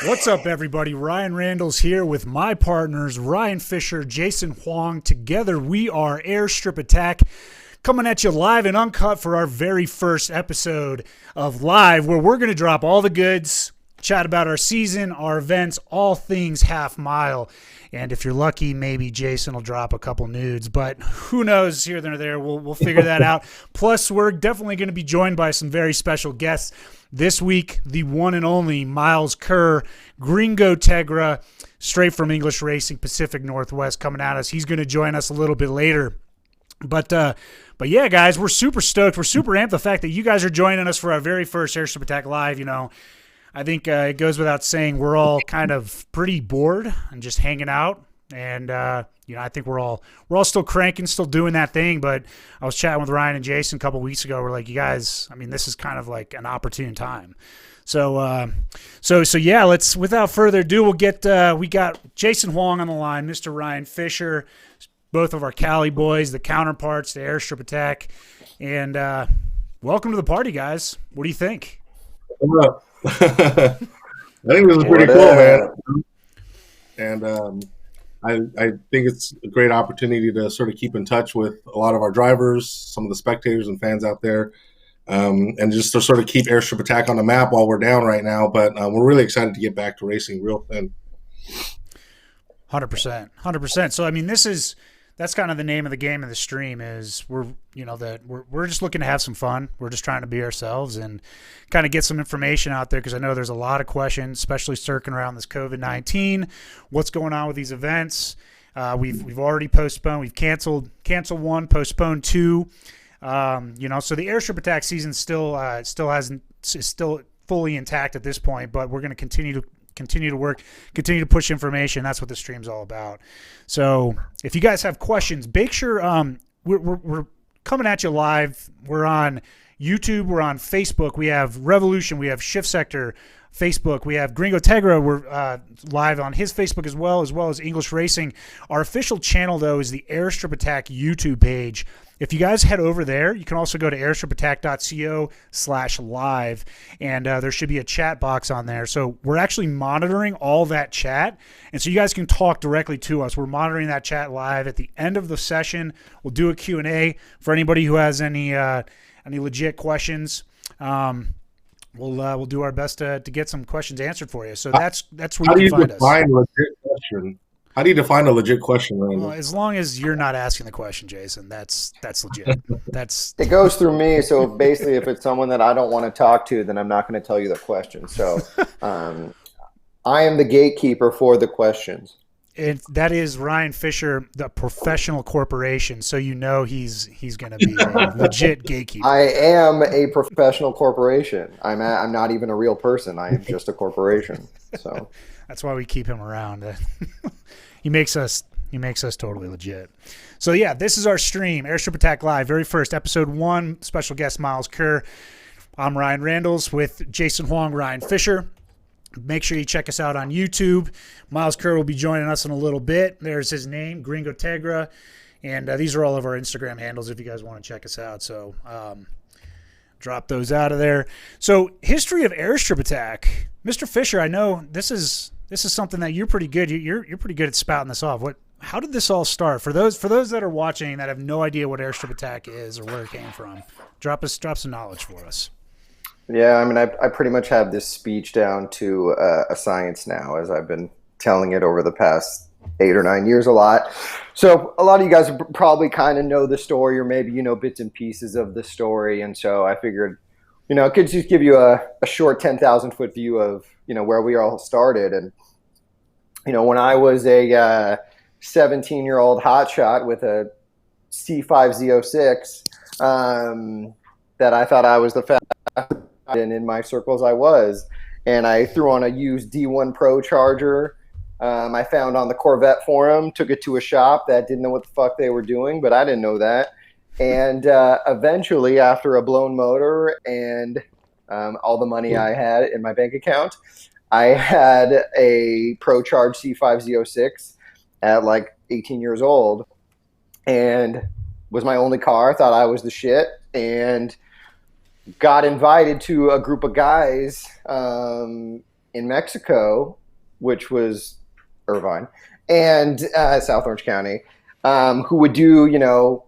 What's up, everybody? Ryan Randall's here with my partners, Ryan Fisher, Jason Huang. Together, we are Airstrip Attack, coming at you live and uncut for our very first episode of Live, where we're going to drop all the goods, chat about our season, our events, all things half mile. And if you're lucky, maybe Jason will drop a couple nudes, but who knows, here or there. We'll figure that out. Plus, we're definitely going to be joined by some very special guests. This week, the one and only Myles Kerr, Gringotegra, straight from English Racing Pacific Northwest, coming at us. He's going to join us a little bit later. But yeah, guys, we're super stoked. We're super amped. The fact that you guys are joining us for our very first Airstrip Attack Live, I think it goes without saying we're all kind of pretty bored and just hanging out. And, I think we're all still cranking, still doing that thing. But I was chatting with Ryan and Jason a couple weeks ago. We're like, you guys, this is kind of like an opportune time. So yeah, let's, without further ado, we got Jason Huang on the line, Mr. Ryan Fisher, both of our Cali boys, the counterparts, the Airstrip Attack. And welcome to the party, guys. What do you think? I think this is pretty cool, man. And I think it's a great opportunity to sort of keep in touch with a lot of our drivers, some of the spectators and fans out there, and just to sort of keep Airstrip Attack on the map while we're down right now. But we're really excited to get back to racing real thin. 100%. So, that's kind of the name of the game of the stream is we're just looking to have some fun. We're just trying to be ourselves and kind of get some information out there because I know there's a lot of questions, especially circling around this COVID-19. What's going on with these events? We've already postponed. We've canceled one, postponed two. So the Airstrip Attack season is still fully intact at this point, but we're going to continue to work, continue to push information. That's what the stream's all about. So if you guys have questions, make sure we're coming at you live. We're on YouTube. We're on Facebook. We have Revolution. We have Shift Sector Facebook. We have Gringotegra. We're live on his Facebook as well as English Racing. Our official channel, though, is the Airstrip Attack YouTube page. If you guys head over there, you can also go to airstripattack.co/live, and there should be a chat box on there. So we're actually monitoring all that chat, and so you guys can talk directly to us. We're monitoring that chat live. At the end of the session, we'll do a Q&A for anybody who has any legit questions. We'll do our best to get some questions answered for you. So that's where you can find us. How do you define a legit question, Randall? Well, as long as you're not asking the question, Jason, that's legit. It goes through me. So basically, if it's someone that I don't want to talk to, then I'm not going to tell you the question. So I am the gatekeeper for the questions. That is Ryan Fisher, the professional corporation. So he's going to be a legit gatekeeper. I am a professional corporation. I'm not even a real person. I am just a corporation. So that's why we keep him around. He makes us totally legit. So yeah, this is our stream, Airstrip Attack Live, very first episode 1. Special guest Myles Kerr. I'm Ryan Randalls with Jason Huang, Ryan Fisher. Make sure you check us out on YouTube. Myles Kerr will be joining us in a little bit. There's his name, Gringotegra, and these are all of our Instagram handles if you guys want to check us out. So drop those out of there. So history of Airstrip Attack, Mr. Fisher. I know this is something that you're pretty good. You're pretty good at spouting this off. How did this all start? For those that are watching that have no idea what Airstrip Attack is or where it came from, drop some knowledge for us. Yeah, I pretty much have this speech down to a science now, as I've been telling it over the past 8 or 9 years a lot. So a lot of you guys probably kind of know the story, or maybe bits and pieces of the story. And so I figured, it could just give you a short 10,000 foot view of where we all started. And when I was a 17-year-old hotshot with a C5Z06, that I thought I was the fastest. And in my circles I was, and I threw on a used D1 Pro charger I found on the Corvette forum, took it to a shop that didn't know what the fuck they were doing, but I didn't know that. And eventually, after a blown motor and all the money I had in my bank account, I had a Pro Charge C5Z06 at like 18 years old, and was my only car. Thought I was the shit, and got invited to a group of guys in Mexico, which was Irvine and South Orange County, who would do,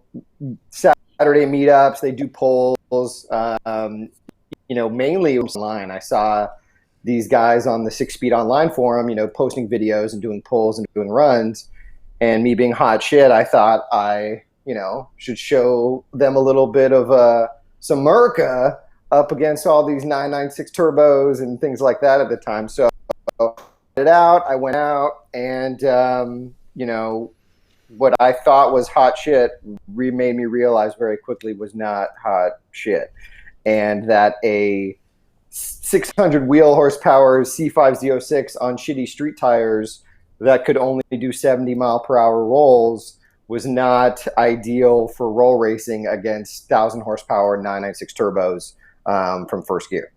Saturday meetups. They do polls, mainly online. I saw these guys on the 6 Speed Online forum, posting videos and doing polls and doing runs. And me being hot shit, I thought I, should show them a little bit of some Merca up against all these 996 turbos and things like that at the time. So I went out and, what I thought was hot shit made me realize very quickly was not hot shit. And that a 600 wheel horsepower C5Z06 on shitty street tires that could only do 70 mile per hour rolls was not ideal for roll racing against 1,000 horsepower 996 turbos from first gear.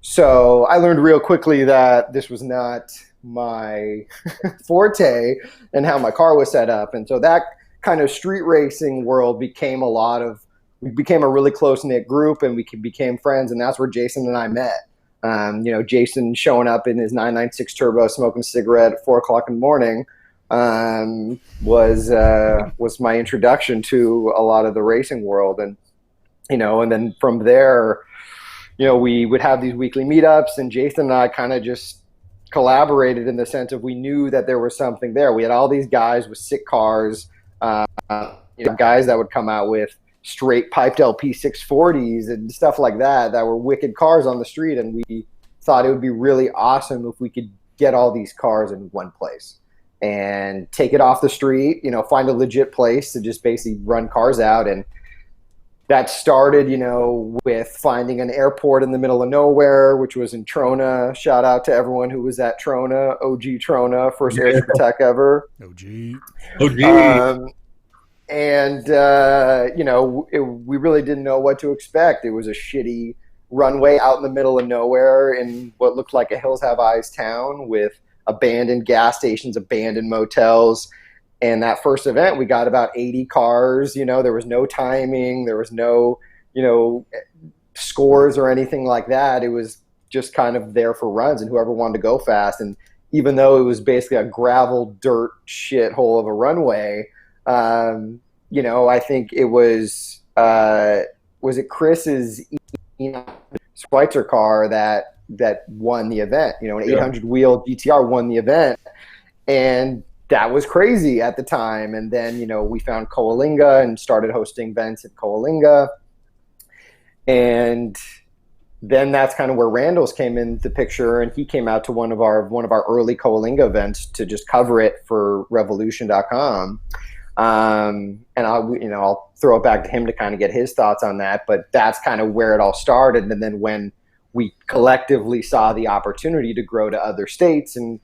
So I learned real quickly that this was not my forte and how my car was set up. And so that kind of street racing world became we became a really close-knit group, and we became friends, and that's where Jason and I met. Jason showing up in his 996 turbo, smoking a cigarette at 4 o'clock in the morning was my introduction to a lot of the racing world. And, and then from there, we would have these weekly meetups, and Jason and I kind of just collaborated in the sense of we knew that there was something there. We had all these guys with sick cars, guys that would come out with straight piped LP 640s and stuff like that were wicked cars on the street. And we thought it would be really awesome if we could get all these cars in one place and take it off the street, find a legit place to just basically run cars out. And that started, with finding an airport in the middle of nowhere, which was in Trona. Shout out to everyone who was at Trona, OG Trona, first Airstrip Attack ever. OG. We really didn't know what to expect. It was a shitty runway out in the middle of nowhere in what looked like a Hills Have Eyes town with abandoned gas stations, abandoned motels. And that first event, we got about 80 cars. There was no timing. There was no, scores or anything like that. It was just kind of there for runs and whoever wanted to go fast. And even though it was basically a gravel dirt shithole of a runway, I think it was it Chris's Schweitzer car that won the event, an 800 wheel GTR won the event. And that was crazy at the time. And then, we found Coalinga and started hosting events at Coalinga. And then that's kind of where Randall's came in the picture, and he came out to one of our early Coalinga events to just cover it for revolution.com. And I'll throw it back to him to kind of get his thoughts on that, but that's kind of where it all started. And then when we collectively saw the opportunity to grow to other states and,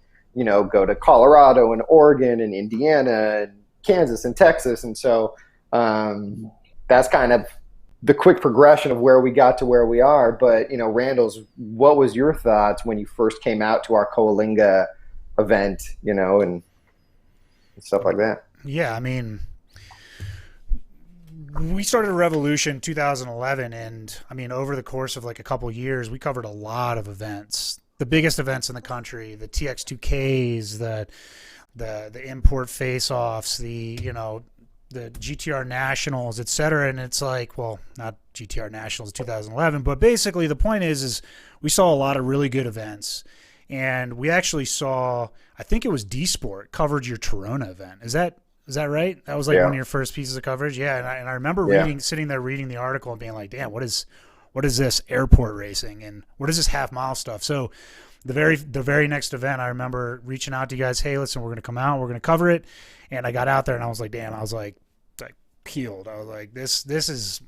go to Colorado and Oregon and Indiana and Kansas and Texas. And so that's kind of the quick progression of where we got to where we are. But, Randall's, what was your thoughts when you first came out to our Coalinga event, and stuff like that? Yeah, I mean, we started Revolution 2011, and over the course of like a couple of years, we covered a lot of events. The biggest events in the country, the TX2Ks, the import face-offs, the GTR Nationals, etc. And it's like, well, not GTR Nationals 2011, but basically the point is we saw a lot of really good events. And we actually saw, I think it was D-Sport covered your Torona event. Is that right? That was like one of your first pieces of coverage? Yeah, and I remember sitting there reading the article and being like, damn, what is this airport racing and what is this half-mile stuff? So the very next event, I remember reaching out to you guys, hey, listen, we're going to come out, we're going to cover it. And I got out there and I was like, damn, I was like peeled. I was like, this is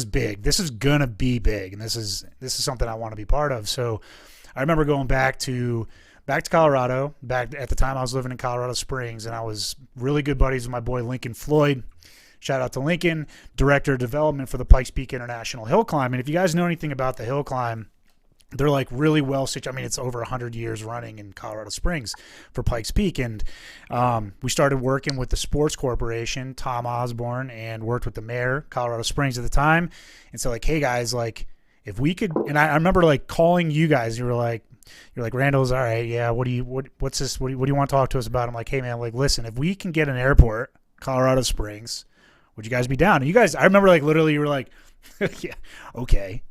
big. This is going to be big, and this is something I want to be part of. So I remember going back to Colorado. Back at the time, I was living in Colorado Springs, and I was really good buddies with my boy Lincoln Floyd. Shout out to Lincoln, director of development for the Pikes Peak International Hill Climb. And if you guys know anything about the hill climb, they're like really well situated. I mean, it's over 100 years running in Colorado Springs for Pikes Peak. And we started working with the Sports Corporation, Tom Osborne, and worked with the mayor, Colorado Springs at the time. And so like, hey guys, like if we could, and I remember like calling you guys, you're like, Randall's all right. Yeah. What's this? What do you want to talk to us about? I'm like, hey man, like, listen, if we can get an airport, Colorado Springs, would you guys be down? And you guys, I remember like literally you were like, yeah, okay.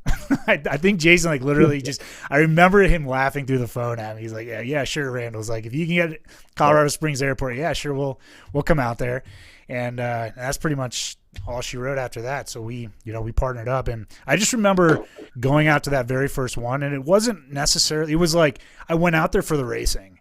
I think Jason like literally just, I remember him laughing through the phone at me. He's like, yeah, sure. Randall's like, if you can get Colorado Springs Airport, yeah, sure, we'll come out there. And that's pretty much all she wrote after that. So we partnered up, and I just remember going out to that very first one, and it wasn't necessarily, it was like I went out there for the racing,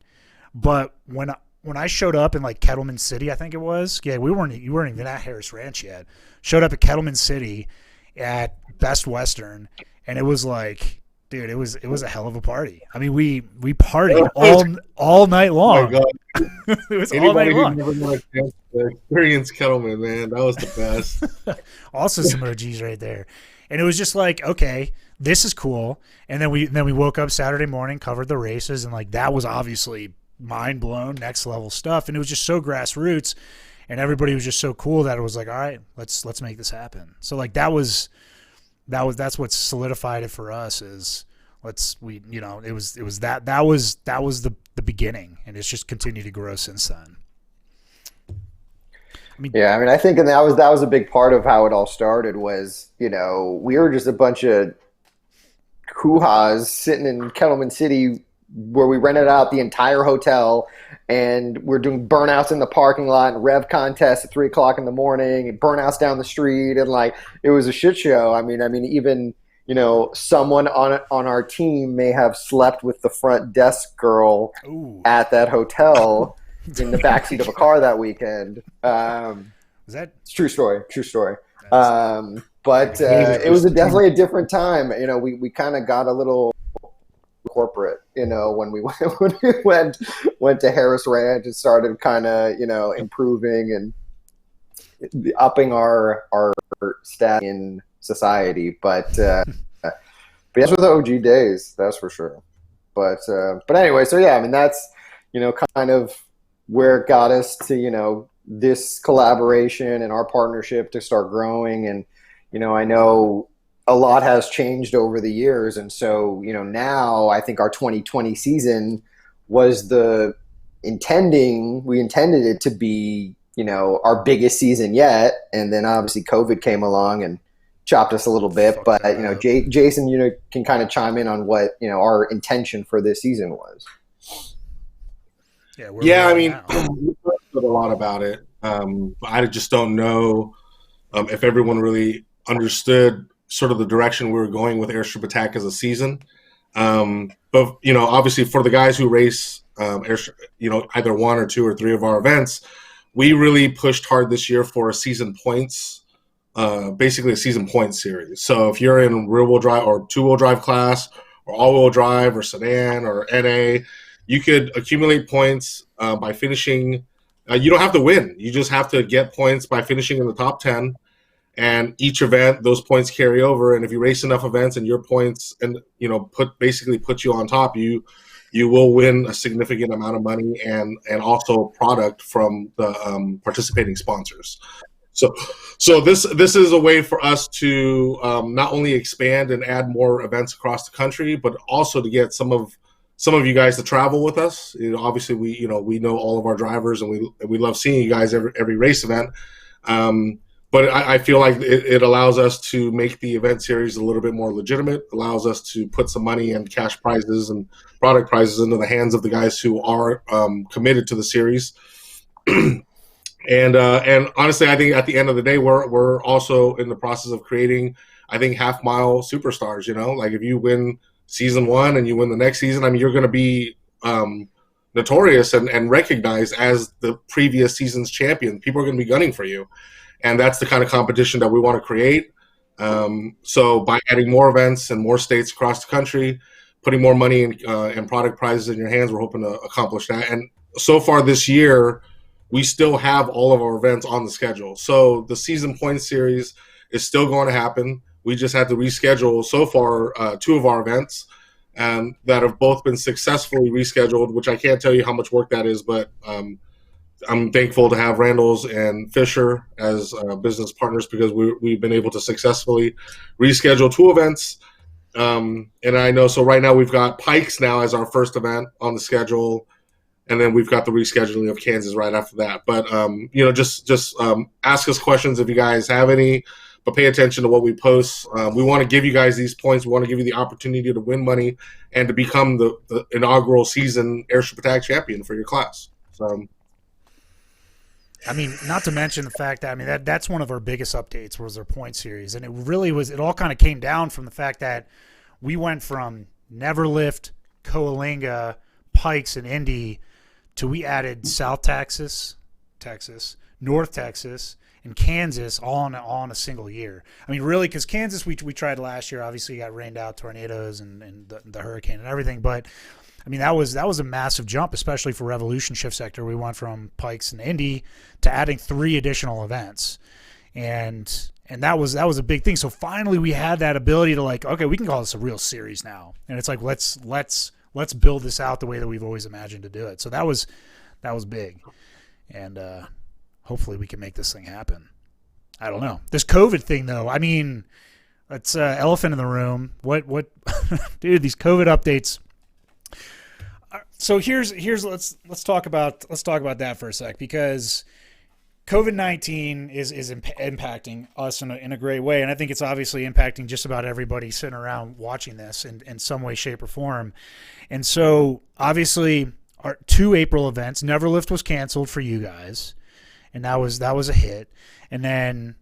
but when I showed up in like Kettleman City, I think it was, you weren't even at Harris Ranch yet. Showed up at Kettleman City at Best Western, and it was like, dude, it was a hell of a party. I mean, we partied all night long. Oh my God. It was Anybody all night long. who never got a chance to experience Kettleman, man, that was the best. Also some OGs right there. And it was just like, okay, this is cool. And then we woke up Saturday morning, covered the races, and like that was obviously mind blown, next level stuff. And it was just so grassroots, and everybody was just so cool that it was like, all right, let's make this happen. So like that's what solidified it for us is it was the beginning, and it's just continued to grow since then. I think, and that was a big part of how it all started was, we were just a bunch of hoo-has sitting in Kettleman City where we rented out the entire hotel, and we're doing burnouts in the parking lot and rev contests at 3:00 in the morning and burnouts down the street. And like, it was a shit show. I mean, even, someone on our team may have slept with the front desk girl at that hotel in the backseat of a car that weekend. Was that true story? But it was definitely a different time. We kind of got a little corporate, when we went to Harris Ranch and started kind of, improving and upping our stat in society. But yes, with the OG days, that's for sure. But anyway, so yeah, I mean, that's, kind of where it got us to, this collaboration and our partnership to start growing. And, I know a lot has changed over the years. And so, now I think our 2020 season was we intended it to be, our biggest season yet. And then obviously COVID came along and chopped us a little bit, but Jason, can kind of chime in on what, our intention for this season was. I mean, we talked a lot about it. I just don't know if everyone really understood sort of the direction we were going with Airstrip Attack as a season. But, obviously for the guys who race, either one or two or three of our events, we really pushed hard this year for a season points, basically a season points series. So if you're in rear-wheel drive or two-wheel drive class or all-wheel drive or sedan or NA, you could accumulate points by finishing. You don't have to win. You just have to get points by finishing in the top 10. And each event, those points carry over. And if you race enough events and your points and put you on top, you will win a significant amount of money and also product from the participating sponsors. So this is a way for us to not only expand and add more events across the country, but also to get some of you guys to travel with us. Obviously we know all of our drivers, and we love seeing you guys every race event. But I feel like it allows us to make the event series a little bit more legitimate, allows us to put some money and cash prizes and product prizes into the hands of the guys who are committed to the series. And honestly, I think at the end of the day, we're also in the process of creating, I think, half-mile superstars. Like if you win season one and you win the next season, I mean, you're going to be notorious and recognized as the previous season's champion. People are going to be gunning for you. And that's the kind of competition that we want to create. So by adding more events and more states across the country, putting more money and product prizes in your hands, we're hoping to accomplish that. And so far this year, we still have all of our events on the schedule. So the season points series is still going to happen. We just had to reschedule so far 2 of our events. that have both been successfully rescheduled, which I can't tell you how much work that is, but I'm thankful to have Randall's and Fisher as business partners because we've been able to successfully reschedule 2 events. And I know, so right now we've got Pikes now as our first event on the schedule, and then we've got the rescheduling of Kansas right after that. But, just ask us questions if you guys have any, but pay attention to what we post. We want to give you guys these points. We want to give you the opportunity to win money and to become the inaugural season Airstrip Attack champion for your class. So, I mean, not to mention the fact that, that's one of our biggest updates was our point series. And it all kind of came down from the fact that we went from Neverlift, Coalinga, Pikes, and Indy to we added South Texas, North Texas, and Kansas all in a single year. I mean, really, because Kansas, we tried last year, obviously got rained out, tornadoes and the hurricane and everything. But, I mean, that was a massive jump, especially for Revolution Shift Sector. We went from Pikes and Indy to adding 3 additional events. And that was a big thing. So finally we had that ability to okay, we can call this a real series now. And it's like, let's build this out the way that we've always imagined to do it. So that was big. And hopefully we can make this thing happen. I don't know. This COVID thing though, I mean, it's elephant in the room. What dude, these COVID updates. So here's let's talk about that for a sec, because COVID-19 is impacting us in a great way, and I think it's obviously impacting just about everybody sitting around watching this in some way, shape, or form. And so obviously our 2 April events, Neverlift was canceled for you guys, and that was a hit. And then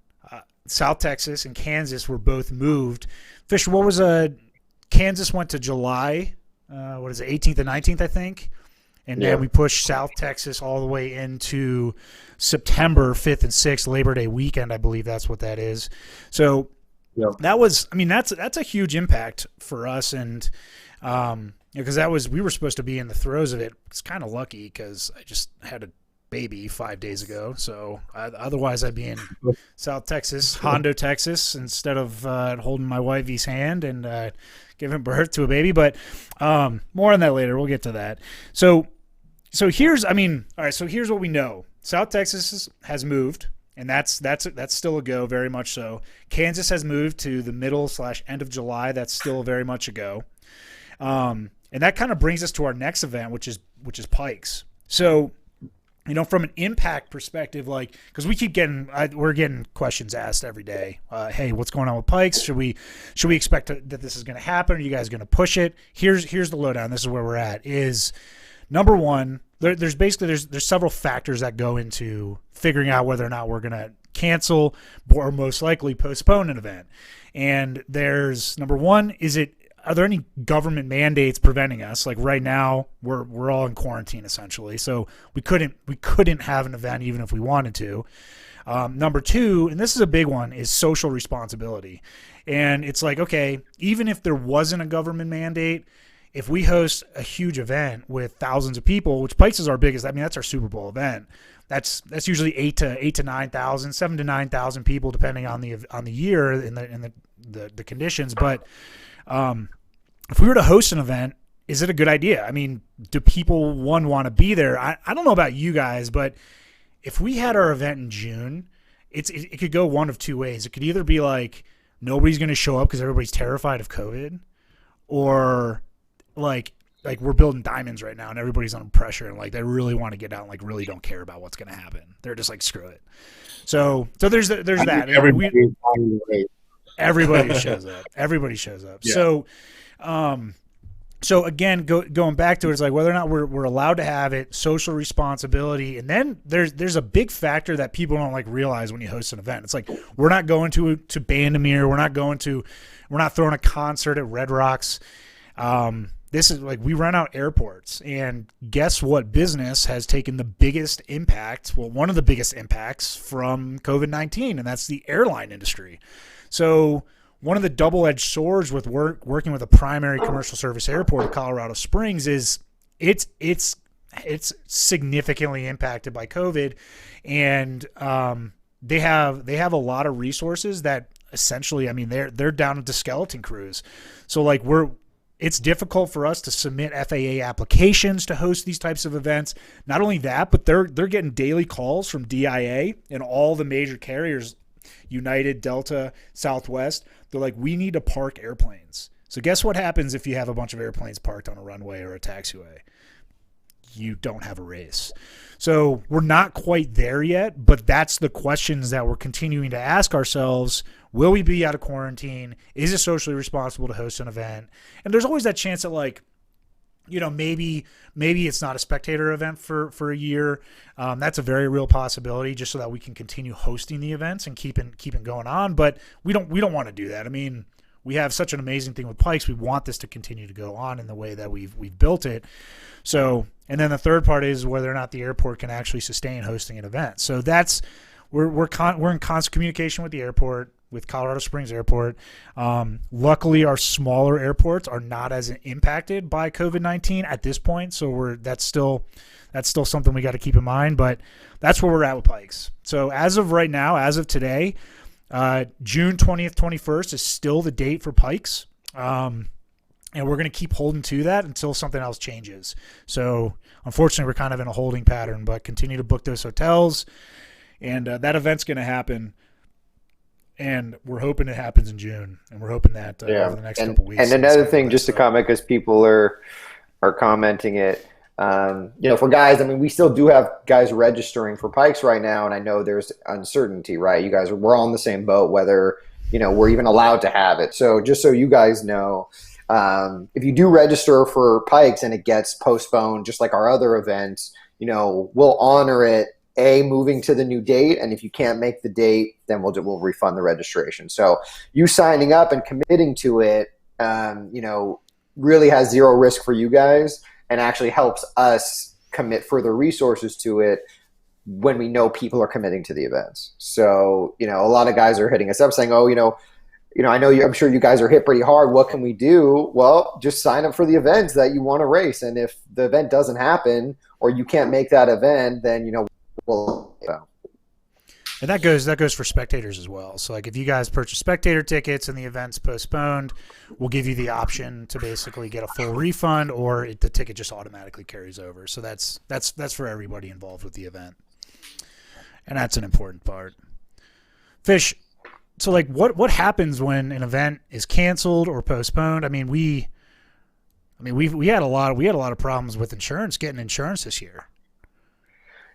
South Texas and Kansas were both moved. Fisher, what was Kansas went to July? 18th and 19th, I think. And then we pushed South Texas all the way into September 5th and 6th, Labor Day weekend, I believe that's what that is. So that was, I mean, that's a huge impact for us. And because we were supposed to be in the throes of it. It's kind of lucky because I just had a baby 5 days ago. So otherwise I'd be in South Texas, Hondo, Texas, instead of holding my wifey's hand and giving birth to a baby. But more on that later. We'll get to that. So here's what we know. South Texas has moved, and that's still a go, very much so. Kansas has moved to the middle/end of July. That's still very much a go. And that kind of brings us to our next event, which is Pikes. So, from an impact perspective, because we're getting questions asked every day. Hey, what's going on with Pikes? Should we expect that this is going to happen? Are you guys going to push it? Here's the lowdown. This is where we're at. Is number one, there's several factors that go into figuring out whether or not we're going to cancel or most likely postpone an event. And there's number one, are there any government mandates preventing us? Like right now, we're all in quarantine essentially, so we couldn't have an event even if we wanted to. Number two, and this is a big one, is social responsibility. And it's like, okay, even if there wasn't a government mandate, if we host a huge event with thousands of people, which Pikes is our biggest, that's our Super Bowl event. That's usually 8,000 to 9,000, 7,000 to 9,000 people, depending on the year and the conditions. But if we were to host an event, is it a good idea? I mean, do people want to be there? I don't know about you guys, but if we had our event in June, it could go one of two ways. It could either be like nobody's going to show up because everybody's terrified of COVID, or like we're building diamonds right now and everybody's under pressure and they really want to get out and really don't care about what's going to happen. They're just screw it. So there's that. Everybody shows up. Everybody shows up. Yeah. So again, going back to it, it's whether or not we're allowed to have it, social responsibility, and then there's a big factor that people don't realize when you host an event. It's we're not going to Bandamere, we're not throwing a concert at Red Rocks. This is we rent out airports, and guess what business has taken the biggest impact? Well, one of the biggest impacts from COVID-19, and that's the airline industry. So one of the double-edged swords with working with a primary commercial service airport of Colorado Springs is it's significantly impacted by COVID, and they have a lot of resources that essentially, they're down to skeleton crews. So it's difficult for us to submit FAA applications to host these types of events. Not only that, but they're getting daily calls from DIA and all the major carriers, United, Delta, Southwest. They're like, we need to park airplanes. So guess what happens if you have a bunch of airplanes parked on a runway or a taxiway? You don't have a race. So we're not quite there yet, but that's the questions that we're continuing to ask ourselves. Will we be out of quarantine? Is it socially responsible to host an event? And there's always that chance that, like, you know, maybe it's not a spectator event for a year. That's a very real possibility, just so that we can continue hosting the events and keeping going on. But we don't want to do that. I mean, we have such an amazing thing with Pikes. We want this to continue to go on in the way that we've built it. So, and then the third part is whether or not the airport can actually sustain hosting an event. So that's we're in constant communication with the airport, with Colorado Springs Airport. Luckily, our smaller airports are not as impacted by COVID-19 at this point. So that's still something we got to keep in mind. But that's where we're at with Pikes. So as of right now, as of today, June 20th, 21st is still the date for Pikes. And we're going to keep holding to that until something else changes. So unfortunately, we're kind of in a holding pattern, but continue to book those hotels. And that event's going to happen. And we're hoping it happens in June. And we're hoping that over the next couple weeks. And another thing, just to comment, because people are commenting it, you know, for guys, I mean, we still do have guys registering for Pikes right now. And I know there's uncertainty, right? You guys, we're all in the same boat, whether, you know, we're even allowed to have it. So just so you guys know, if you do register for Pikes and it gets postponed, just like our other events, you know, we'll honor it, moving to the new date. And if you can't make the date, then we'll refund the registration. So you signing up and committing to it, you know, really has zero risk for you guys and actually helps us commit further resources to it when we know people are committing to the events. So, you know, a lot of guys are hitting us up saying, oh, you know, I know I'm sure you guys are hit pretty hard. What can we do? Well, just sign up for the events that you want to race. And if the event doesn't happen or you can't make that event, then, you know, we'll. And that goes for spectators as well. So, like, if you guys purchase spectator tickets and the event's postponed, we'll give you the option to basically get a full refund, or the ticket just automatically carries over. So that's for everybody involved with the event, and that's an important part. Fish. So, like, what happens when an event is canceled or postponed? I mean, we had a lot of problems with getting insurance this year.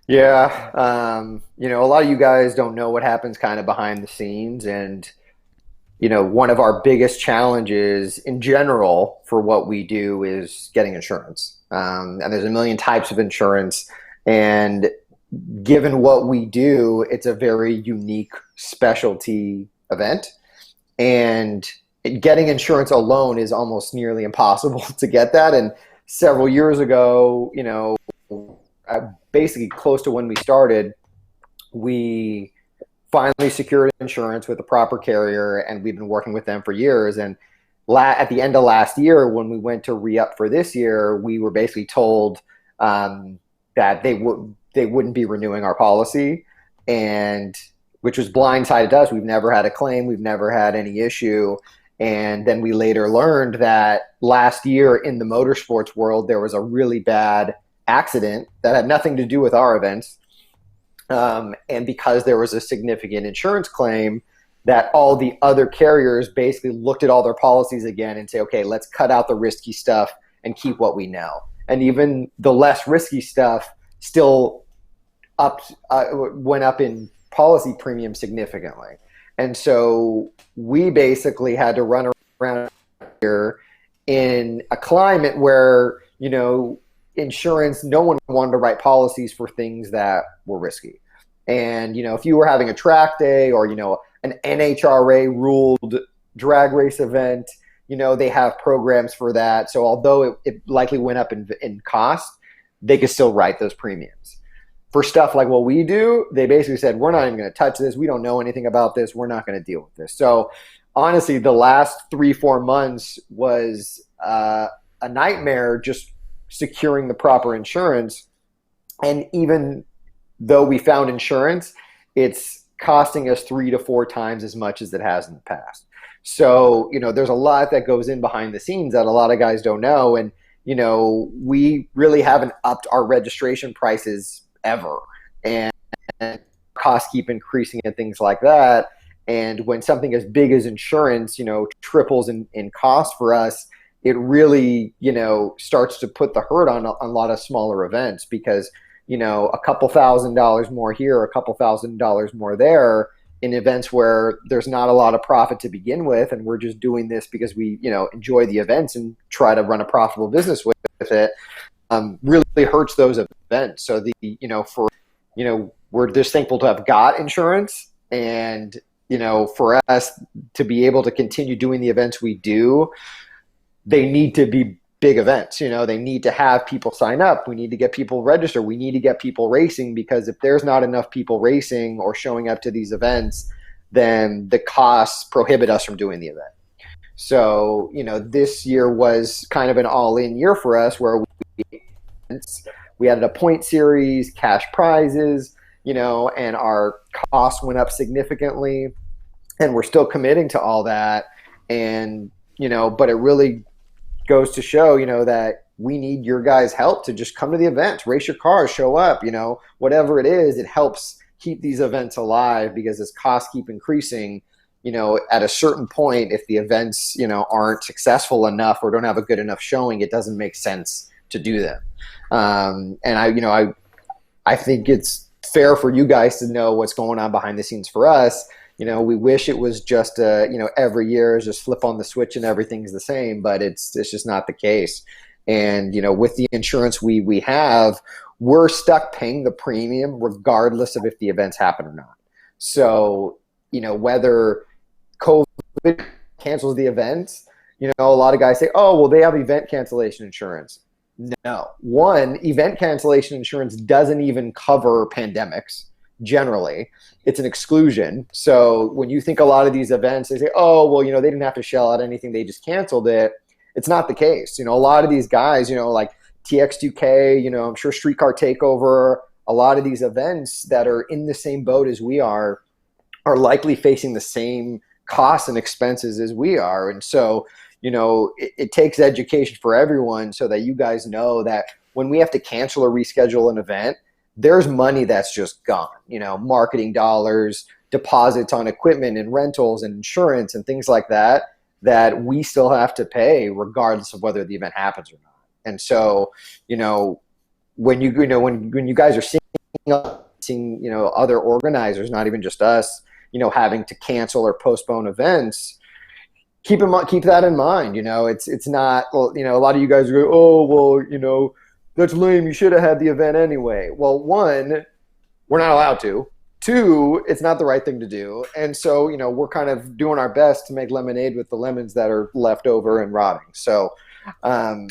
Yeah, you know, a lot of you guys don't know what happens kind of behind the scenes, and you know, one of our biggest challenges in general for what we do is getting insurance. And there's a million types of insurance, and given what we do, it's a very unique specialty event, and getting insurance alone is almost nearly impossible to get that. And several years ago, you know, basically close to when we started, we finally secured insurance with the proper carrier, and we've been working with them for years. And at the end of last year, when we went to re-up for this year, we were basically told that they wouldn't be renewing our policy, and which was blindsided us. We've never had a claim. We've never had any issue. And then we later learned that last year in the motorsports world, there was a really bad accident that had nothing to do with our events. And because there was a significant insurance claim, that all the other carriers basically looked at all their policies again and say, okay, let's cut out the risky stuff and keep what we know. And even the less risky stuff still went up in policy premium significantly. And so we basically had to run around here in a climate where, you know, insurance, no one wanted to write policies for things that were risky. And, you know, if you were having a track day or, you know, an NHRA ruled drag race event, you know, they have programs for that. So although it likely went up in cost, they could still write those premiums. For stuff like what we do, they basically said, we're not even going to touch this. We don't know anything about this. We're not going to deal with this. So honestly, the last 3-4 months was a nightmare just securing the proper insurance. And even though we found insurance, it's costing us 3 to 4 times as much as it has in the past. So, there's a lot that goes in behind the scenes that a lot of guys don't know. And, we really haven't upped our registration prices ever. And costs keep increasing and things like that. And when something as big as insurance, triples in cost for us, it really, starts to put the hurt on a lot of smaller events because, a couple $1,000s more here, a couple $1,000s more there in events where there's not a lot of profit to begin with. And we're just doing this because we, enjoy the events and try to run a profitable business with it, really hurts those events. So we're just thankful to have got insurance and, for us to be able to continue doing the events we do, they need to be big events. They need to have people sign up. We need to get people registered. We need to get people racing because if there's not enough people racing or showing up to these events, then the costs prohibit us from doing the event. So, this year was kind of an all-in year for us where we added a point series, cash prizes, and our costs went up significantly. And we're still committing to all that. And, but it really goes to show, that we need your guys' help to just come to the events, race your cars, show up, whatever it is, it helps keep these events alive because as costs keep increasing, at a certain point, if the events, aren't successful enough or don't have a good enough showing, it doesn't make sense to do them. And I think it's fair for you guys to know what's going on behind the scenes for us. We wish it was just, every year is just flip on the switch and everything's the same, but it's just not the case. And, with the insurance we have, we're stuck paying the premium regardless of if the events happen or not. So, whether COVID cancels the events, a lot of guys say, oh, well, they have event cancellation insurance. No. One, event cancellation insurance doesn't even cover pandemics. Generally, it's an exclusion. So when you think a lot of these events, they say, oh, well, they didn't have to shell out anything. They just canceled it. It's not the case. A lot of these guys, like TX2K, I'm sure Streetcar Takeover, a lot of these events that are in the same boat as we are likely facing the same costs and expenses as we are. And so, it takes education for everyone so that you guys know that when we have to cancel or reschedule an event, there's money that's just gone, marketing dollars, deposits on equipment and rentals and insurance and things like that we still have to pay regardless of whether the event happens or not. And so, when you guys are seeing other organizers, not even just us, having to cancel or postpone events, keep that in mind. It's not, well, a lot of you guys go, oh, well, that's lame. You should have had the event anyway. Well, one, we're not allowed to. Two, it's not the right thing to do. And so, we're kind of doing our best to make lemonade with the lemons that are left over and rotting. So, I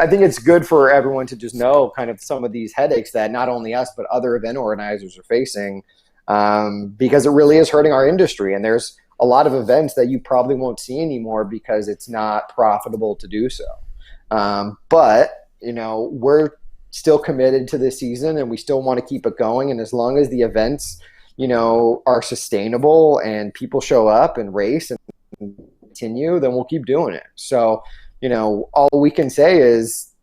think it's good for everyone to just know kind of some of these headaches that not only us, but other event organizers are facing, because it really is hurting our industry. And there's a lot of events that you probably won't see anymore because it's not profitable to do so. But we're still committed to this season and we still want to keep it going. And as long as the events, are sustainable and people show up and race and continue, then we'll keep doing it. So, all we can say is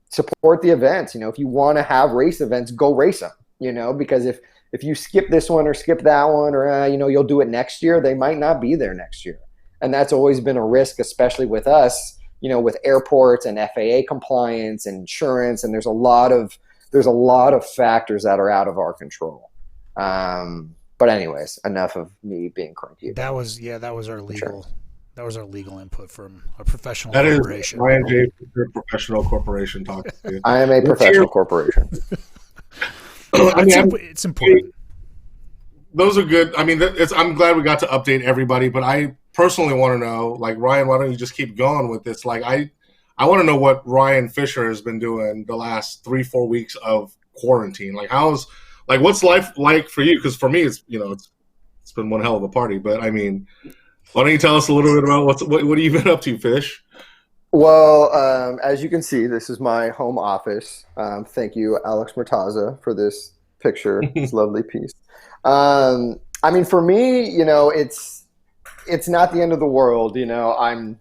support the events. If you want to have race events, go race them, because if you skip this one or skip that one or, you'll do it next year, they might not be there next year. And that's always been a risk, especially with us, with airports and FAA compliance and insurance. And there's a lot of factors that are out of our control. But anyways, enough of me being cranky. That was our legal. Sure. That was our legal input from a professional that corporation. That is Ryan J. Professional Corporation talking to you. I am a professional corporation. It's important. Those are good. I mean, I'm glad we got to update everybody, but I personally want to know, like, Ryan, why don't you just keep going with this? Like, I want to know what Ryan Fisher has been doing the last 3-4 weeks of quarantine. Like, what's life like for you? Because for me, it's been one hell of a party. But I mean, why don't you tell us a little bit about what have you been up to, Fish? Well, as you can see, this is my home office. Thank you, Alex Murtaza, for this picture, this lovely piece. I mean, for me, it's not the end of the world. I'm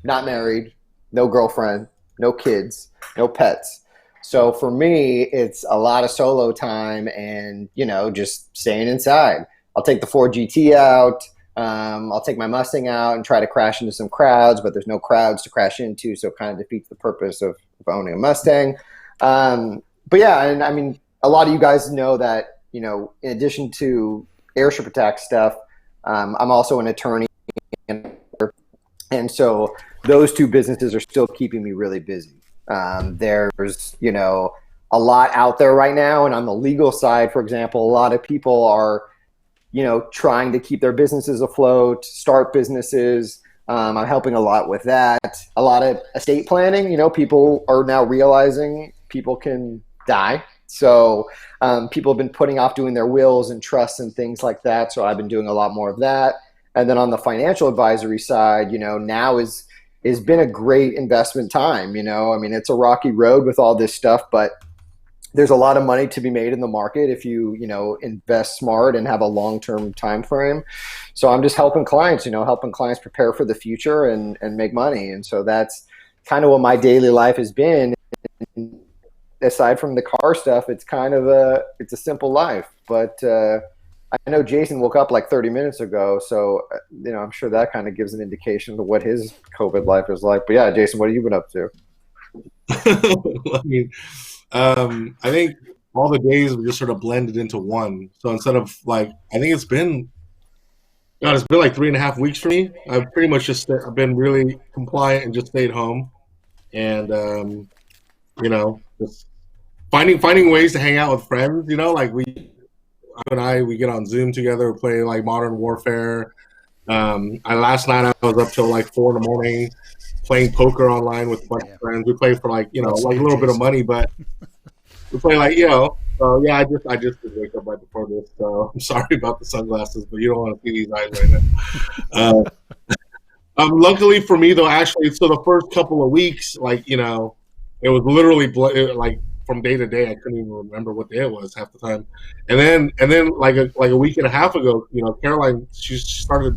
not married, no girlfriend, no kids, no pets. So for me, it's a lot of solo time and, just staying inside. I'll take the Ford GT out. I'll take my Mustang out and try to crash into some crowds, but there's no crowds to crash into, so it kind of defeats the purpose of owning a Mustang. But yeah, and I mean, a lot of you guys know that, in addition to Airstrip Attack stuff, I'm also an attorney. And so those two businesses are still keeping me really busy. There's, a lot out there right now. And on the legal side, for example, a lot of people are, trying to keep their businesses afloat, start businesses. I'm helping a lot with that. A lot of estate planning, people are now realizing people can die. So people have been putting off doing their wills and trusts and things like that. So I've been doing a lot more of that. And then on the financial advisory side, now has been a great investment time. I mean, it's a rocky road with all this stuff, but there's a lot of money to be made in the market if you, invest smart and have a long-term time frame. So I'm just helping clients, prepare for the future and make money. And so that's kind of what my daily life has been. And aside from the car stuff, it's kind of it's a simple life. But I know Jason woke up like 30 minutes ago, so I'm sure that kind of gives an indication of what his COVID life is like. But yeah, Jason, what have you been up to? I mean, I think all the days we just sort of blended into one. So instead of I think it's been like 3.5 weeks for me. I've pretty much I've been really compliant and just stayed home, and just finding ways to hang out with friends. We get on Zoom together, play like Modern Warfare. Last night I was up till like 4 in the morning playing poker online with a bunch of friends. We play for a little bit of money, but we play so yeah, I just did wake up right before this, so I'm sorry about the sunglasses, but you don't want to see these eyes right now. Luckily for me though, actually, so the first couple of weeks, it was literally from day to day, I couldn't even remember what day it was half the time. And then like a week and a half ago, Caroline, she started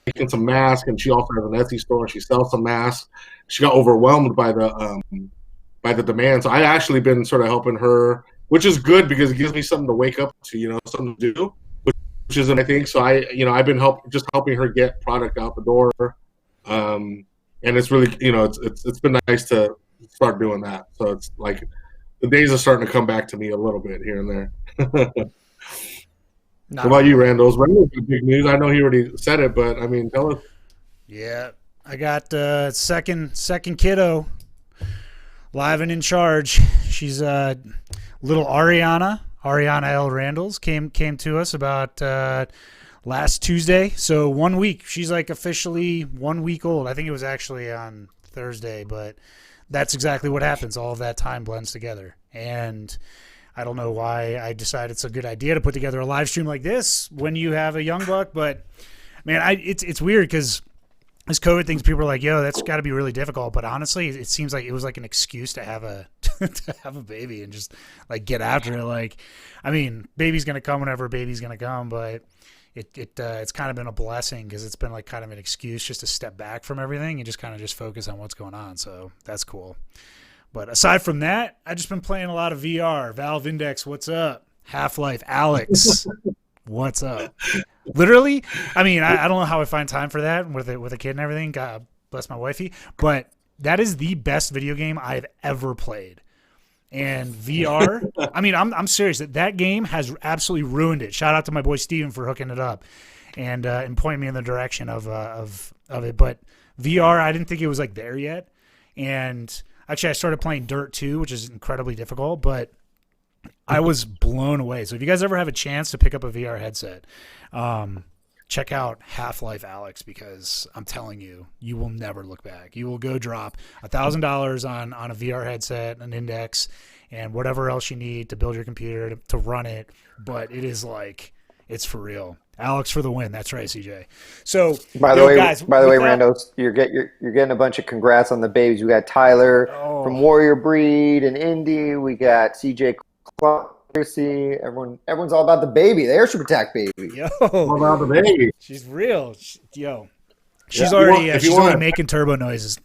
making some masks, and she also has an Etsy store. She sells some masks. She got overwhelmed by the demand. So I actually been sort of helping her, which is good because it gives me something to wake up to, something to do, which is, I think. So I've been helping her get product out the door. And it's really, it's been nice to start doing that. So it's like the days are starting to come back to me a little bit here and there. What about you, Randall's? Randall's big news. I know he already said it, but I mean, tell us. Yeah, I got second kiddo live and in charge. She's little Ariana L. Randalls came to us about last Tuesday. So 1 week. She's like officially 1 week old. I think it was actually on Thursday, but that's exactly what happens. All of that time blends together. And I don't know why I decided it's a good idea to put together a live stream like this when you have a young buck, but man, it's weird because this COVID things, people are like, yo, that's got to be really difficult. But honestly, it seems like it was like an excuse to have a baby and just like get after it. Like, I mean, baby's going to come whenever baby's going to come, but it's kind of been a blessing because it's been like kind of an excuse just to step back from everything and just kind of just focus on what's going on. So that's cool. But aside from that, I've just been playing a lot of VR. Valve Index, what's up? Half-Life, Alex, what's up? Literally, I mean, I don't know how I find time for that with a kid and everything. God bless my wifey. But that is the best video game I've ever played. And VR, I mean, I'm serious. That game has absolutely ruined it. Shout out to my boy Steven for hooking it up and pointing me in the direction of it. But VR, I didn't think it was like there yet. And actually, I started playing Dirt 2, which is incredibly difficult, but I was blown away. So if you guys ever have a chance to pick up a VR headset, check out Half-Life Alex, because I'm telling you, you will never look back. You will go drop $1,000 on a VR headset, an Index, and whatever else you need to build your computer to run it. But it is like, it's for real. Alex for the win. That's right, CJ. So, by the way, Rando, you're getting a bunch of congrats on the babies. We got Tyler from Warrior Breed and Indy. We got CJ You see, everyone's all about the baby, the Airstrip Attack baby. Yo, All about the baby. she's real. She's already making turbo noises.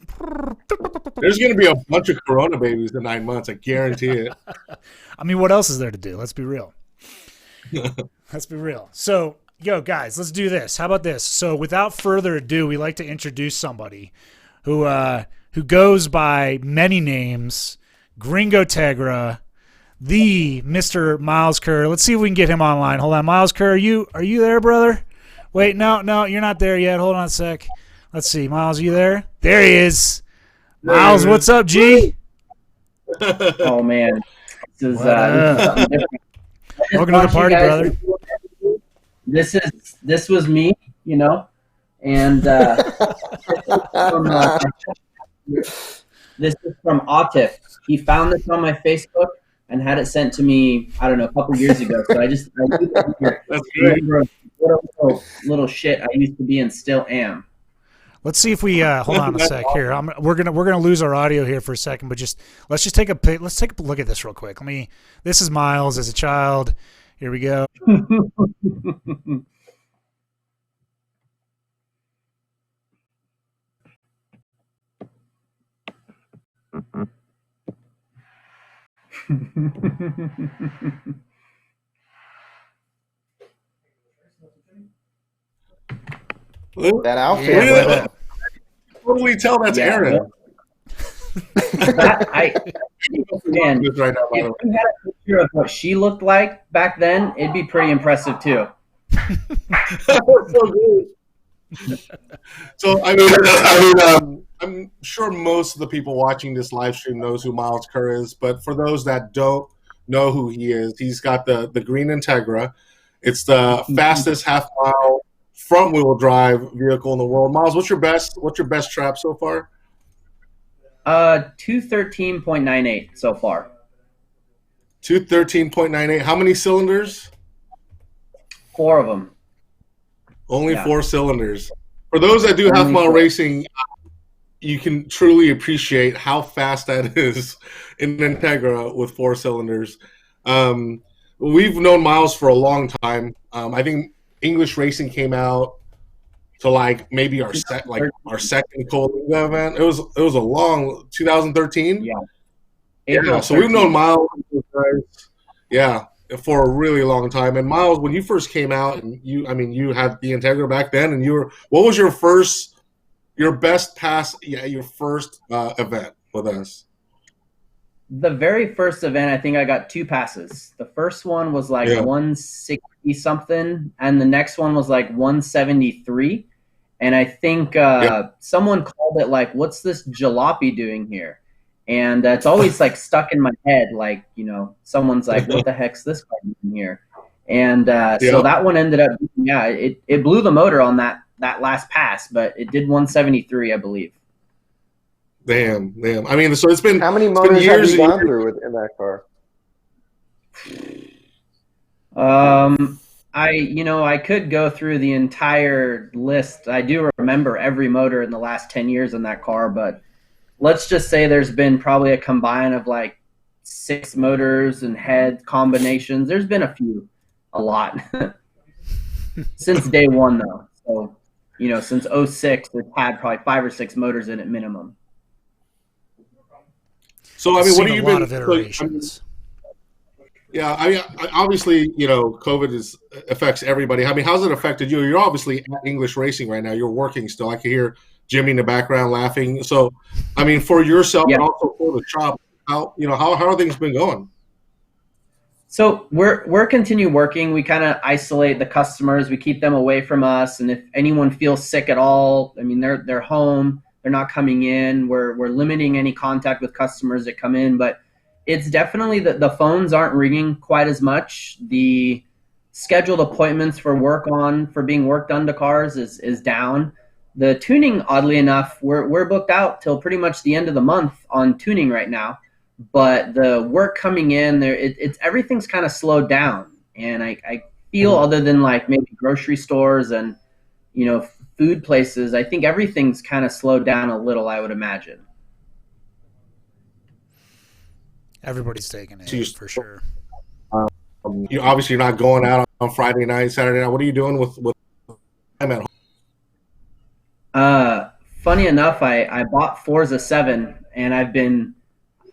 There's going to be a bunch of Corona babies in 9 months. I guarantee it. I mean, what else is there to do? Let's be real. So, guys, let's do this. How about this? So, without further ado, we like to introduce somebody who goes by many names. Gringotegra, the Mr. Myles Kerr. Let's see if we can get him online. Hold on, Myles Kerr, are you there, brother? Wait, no, you're not there yet. Hold on a sec. Let's see, Myles, are you there? There he is. Myles, what's up, G? Oh man, this is something different. Welcome to the party, brother. This was me, and this is from Atif. He found this on my Facebook and had it sent to me, I don't know, a couple years ago. So I That's great. Little shit I used to be and still am. Let's see if we hold on a sec here. We're gonna lose our audio here for a second, but let's take a look at this real quick. This is Myles as a child. Here we go. That outfit. Yeah, totally tell that's Aaron. Man, if we had a picture of what she looked like back then, it'd be pretty impressive too. So I'm sure most of the people watching this live stream knows who Myles Kerr is, but for those that don't know who he is, he's got the Gringotegra. It's the fastest half-mile front-wheel drive vehicle in the world. Myles, what's your best trap so far? 213.98 so far. 213.98. How many cylinders? 4 of them. Only 4 cylinders. For those that do half-mile racing, you can truly appreciate how fast that is in Integra with 4 cylinders. We've known Myles for a long time. I think English Racing came out to maybe our second Coaliga event. It was a long 2013. Yeah. So we've known Myles, for a really long time. And Myles, when you first came out, and you had the Integra back then, and what was your first event with us? The very first event, I think I got 2 passes. The first one was 160 something, and the next one was 173. And I think someone called it what's this jalopy doing here? And it's always stuck in my head, someone's what the heck's this guy doing here? And so that one ended up, it blew the motor on that last pass, but it did 173, I believe. Damn. I mean, so it's been how many motors have you gone through in that car? I could go through the entire list. I do remember every motor in the last 10 years in that car, but let's just say there's been probably a combine of 6 motors and head combinations. There's been a lot since day one though. So, since 06, it's had probably 5 or 6 motors in it minimum. So, what have you been? Of iterations. Obviously, COVID affects everybody. how's it affected you? You're obviously at English Racing right now. You're working still. I can hear Jimmy in the background laughing. So, for yourself and also for the shop, how are things been going? So we're continue working. We kind of isolate the customers. We keep them away from us. And if anyone feels sick at all, they're home. They're not coming in. We're limiting any contact with customers that come in. But it's definitely that the phones aren't ringing quite as much. The scheduled appointments for being worked on the cars is down. The tuning, oddly enough, we're booked out till pretty much the end of the month on tuning right now. But the work coming in there, it's everything's kind of slowed down. And I feel other than maybe grocery stores and, food places, I think everything's kind of slowed down a little, I would imagine. Everybody's taking it for sure. You obviously you're not going out on Friday night, Saturday night. What are you doing with time at home? Funny enough, I bought Forza 7, and I've been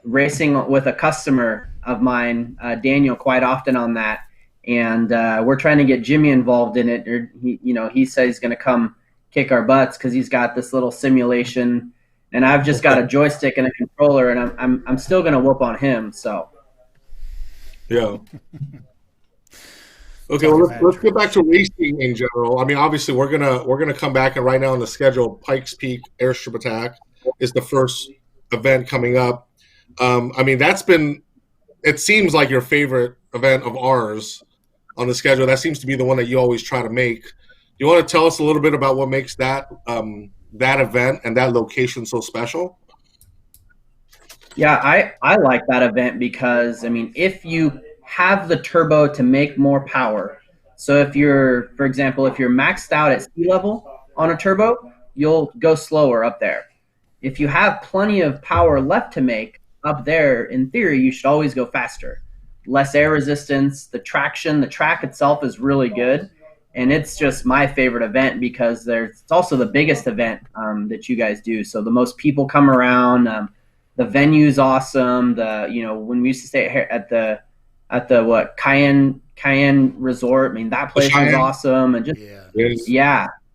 racing with a customer of mine, Daniel, quite often on that. And we're trying to get Jimmy involved in it. He said he's going to come kick our butts because he's got this little simulation, and I've just got a joystick and a controller, and I'm still going to whoop on him. So, yeah. Okay, well let's get back to racing in general. I mean, obviously we're gonna come back, and right now on the schedule, Pikes Peak Airstrip Attack is the first event coming up. I mean, it seems like your favorite event of ours on the schedule. That seems to be the one that you always try to make. You want to tell us a little bit about what makes that event and that location so special? Yeah, I like that event because, I mean, if you have the turbo to make more power, so if you're, for example, if you're maxed out at sea level on a turbo, you'll go slower up there. If you have plenty of power left to make up there, in theory, you should always go faster. Less air resistance, the traction, the track itself is really good. And it's just my favorite event because it's also the biggest event that you guys do. So the most people come around. The venue's awesome. When we used to stay at the Cayenne Resort, I mean, that place was awesome. And just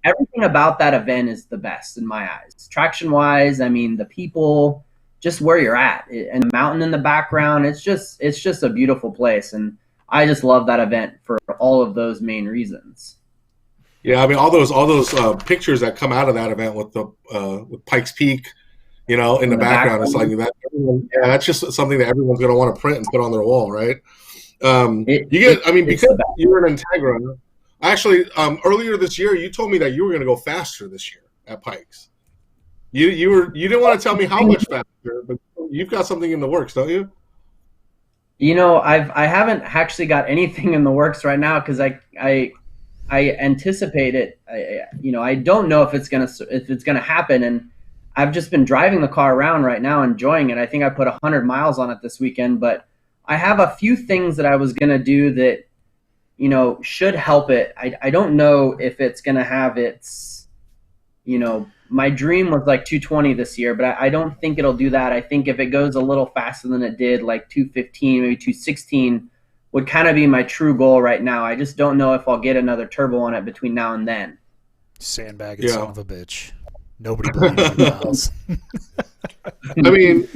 everything about that event is the best in my eyes. Traction wise, I mean, the people, just where you're at, and the mountain in the background. It's just a beautiful place, and I just love that event for all of those main reasons. Yeah, I mean, all those pictures that come out of that event with with Pikes Peak, in the background, it's like that. That's just something that everyone's going to want to print and put on their wall, right? Because you're an Integra. Actually, earlier this year, you told me that you were going to go faster this year at Pikes. You didn't want to tell me how much faster, but you've got something in the works, don't you? I haven't actually got anything in the works right now because I anticipate it. I don't know if it's gonna happen, and I've just been driving the car around right now, enjoying it. I think I put 100 miles on it this weekend, but I have a few things that I was gonna do that should help it. I don't know if it's gonna have its. My dream was like 220 this year, but I don't think it'll do that. I think if it goes a little faster than it did, like 215, maybe 216, would kind of be my true goal right now. I just don't know if I'll get another turbo on it between now and then. Sandbag it, son of a bitch. Nobody believes you, Myles. I mean,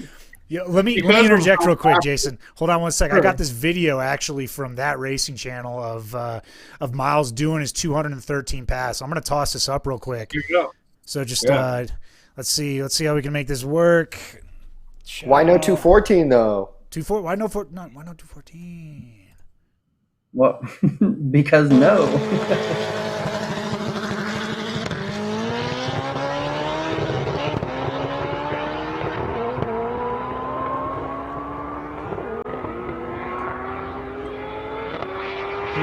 let me interject real quick, Jason. Hold on one second. I got this video actually from that racing channel of Myles doing his 213 pass. I'm going to toss this up real quick. Here you go. So just let's see how we can make this work. Why no 214 though? Why no 214? Well, because no.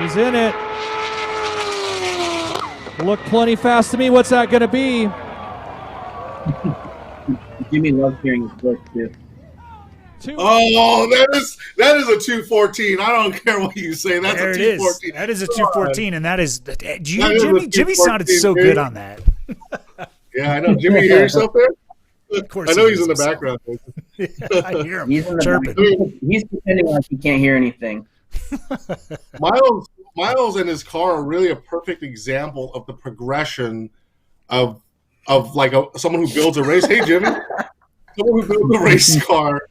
He's in it. Look plenty fast to me. What's that going to be? Jimmy loves hearing his voice too. Oh, that is a 214. I don't care what you say. That's a 214. That is a 214, and that is Jimmy sounded so good on that. Yeah, I know. Jimmy, you hear yourself there? Of course, I know he's in the background. Yeah, I hear him. He's in the chirping. He's pretending like he can't hear anything. Myles and his car are really a perfect example of the progression of like someone who builds a race. Hey, Jimmy, someone who builds a race car.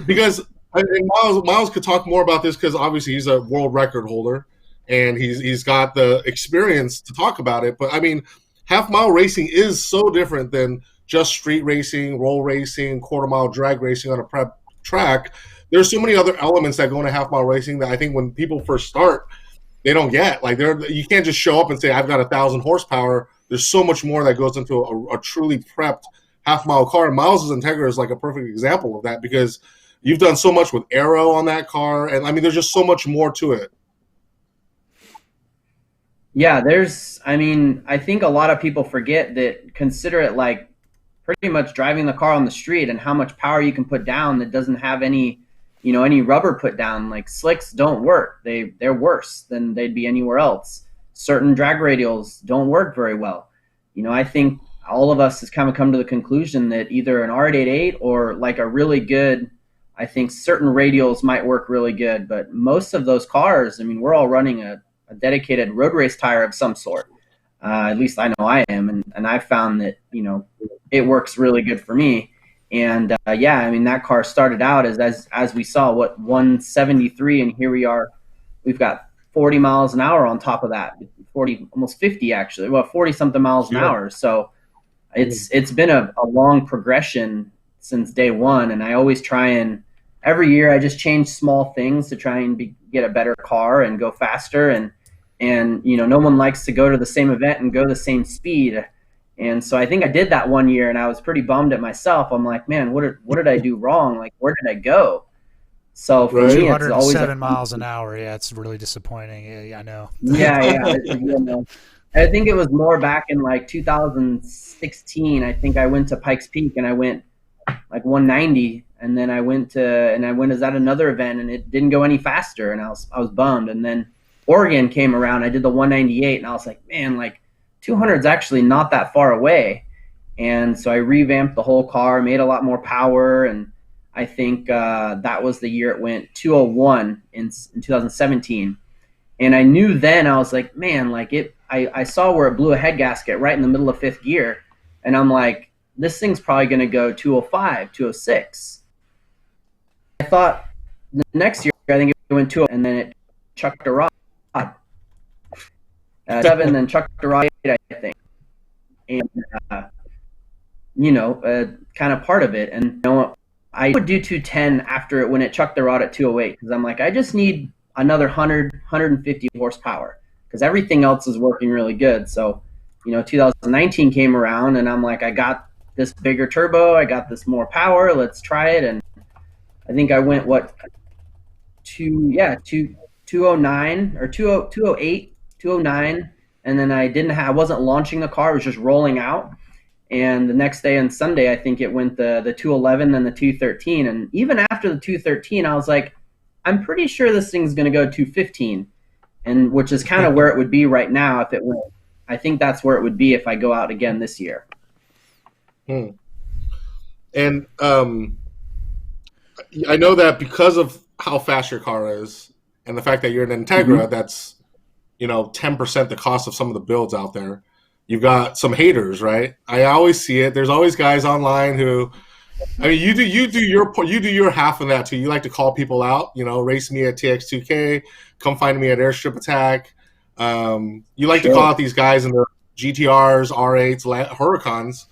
Because Myles could talk more about this because obviously he's a world record holder and he's got the experience to talk about it. But I mean, half mile racing is so different than just street racing, roll racing, quarter mile drag racing on a prep track. There's so many other elements that go into half mile racing that I think when people first start, they don't get. Like you can't just show up and say, I've got 1,000 horsepower. There's so much more that goes into a truly prepped half mile car. Myles' Integra is like a perfect example of that because you've done so much with aero on that car. And I mean, there's just so much more to it. Yeah, I think a lot of people consider it like pretty much driving the car on the street and how much power you can put down that doesn't have any, any rubber put down. Like slicks don't work. They're worse than they'd be anywhere else. Certain drag radials don't work very well. I think all of us has kind of come to the conclusion that either an R888 or like a really good, I think certain radials might work really good, but most of those cars, we're all running a dedicated road race tire of some sort. At least I know I am, and I've found that it works really good for me. And that car started out as we saw 173, and here we are. We've got 40 miles an hour on top of that, 40, almost 50 actually. Well, 40 something miles an hour. So it's been a long progression since day one, and I always try and every year I just change small things to try and get a better car and go faster. And no one likes to go to the same event and go the same speed. And so I think I did that one year, and I was pretty bummed at myself. I'm like, man, what did I do wrong? Like, where did I go? So for me, it's always 207 miles an hour. Yeah, it's really disappointing. Yeah, I know. Yeah. I think it was more back in like 2016. I think I went to Pikes Peak and I went like 190, and then I went as at another event, and it didn't go any faster, and I was bummed. And then Oregon came around. I did the 198, and I was like, man, like 200 is actually not that far away. And so I revamped the whole car, made a lot more power, and I think that was the year it went 201 in 2017. And I knew then, I was like, man, like I saw where it blew a head gasket right in the middle of fifth gear, and I'm like, this thing's probably going to go 205, 206. I thought the next year, I think it went 2, and then it chucked a rod. 7, then chucked a rod 8, I think. And, kind of part of it. And I would do 210 after when it chucked the rod at 208, because I'm like, I just need another 100, 150 horsepower, because everything else is working really good. So, 2019 came around, and I'm like, I got this bigger turbo, I got this more power, let's try it. And I think I went 209 or 208, 209, and then I wasn't launching the car, it was just rolling out. And the next day on Sunday, I think it went the 211 and the 213. And even after the 213, I was like, I'm pretty sure this thing's going to go 215, and which is kind of where it would be right now if it went. I think that's where it would be if I go out again this year. And I know that because of how fast your car is and the fact that you're an Integra, that's 10% the cost of some of the builds out there. You've got some haters, right? I always see it. There's always guys online who, you do your half of that too. You like to call people out, race me at TX2K, come find me at Airstrip Attack. You like to call out these guys in the GTRs, R8s, Huracans.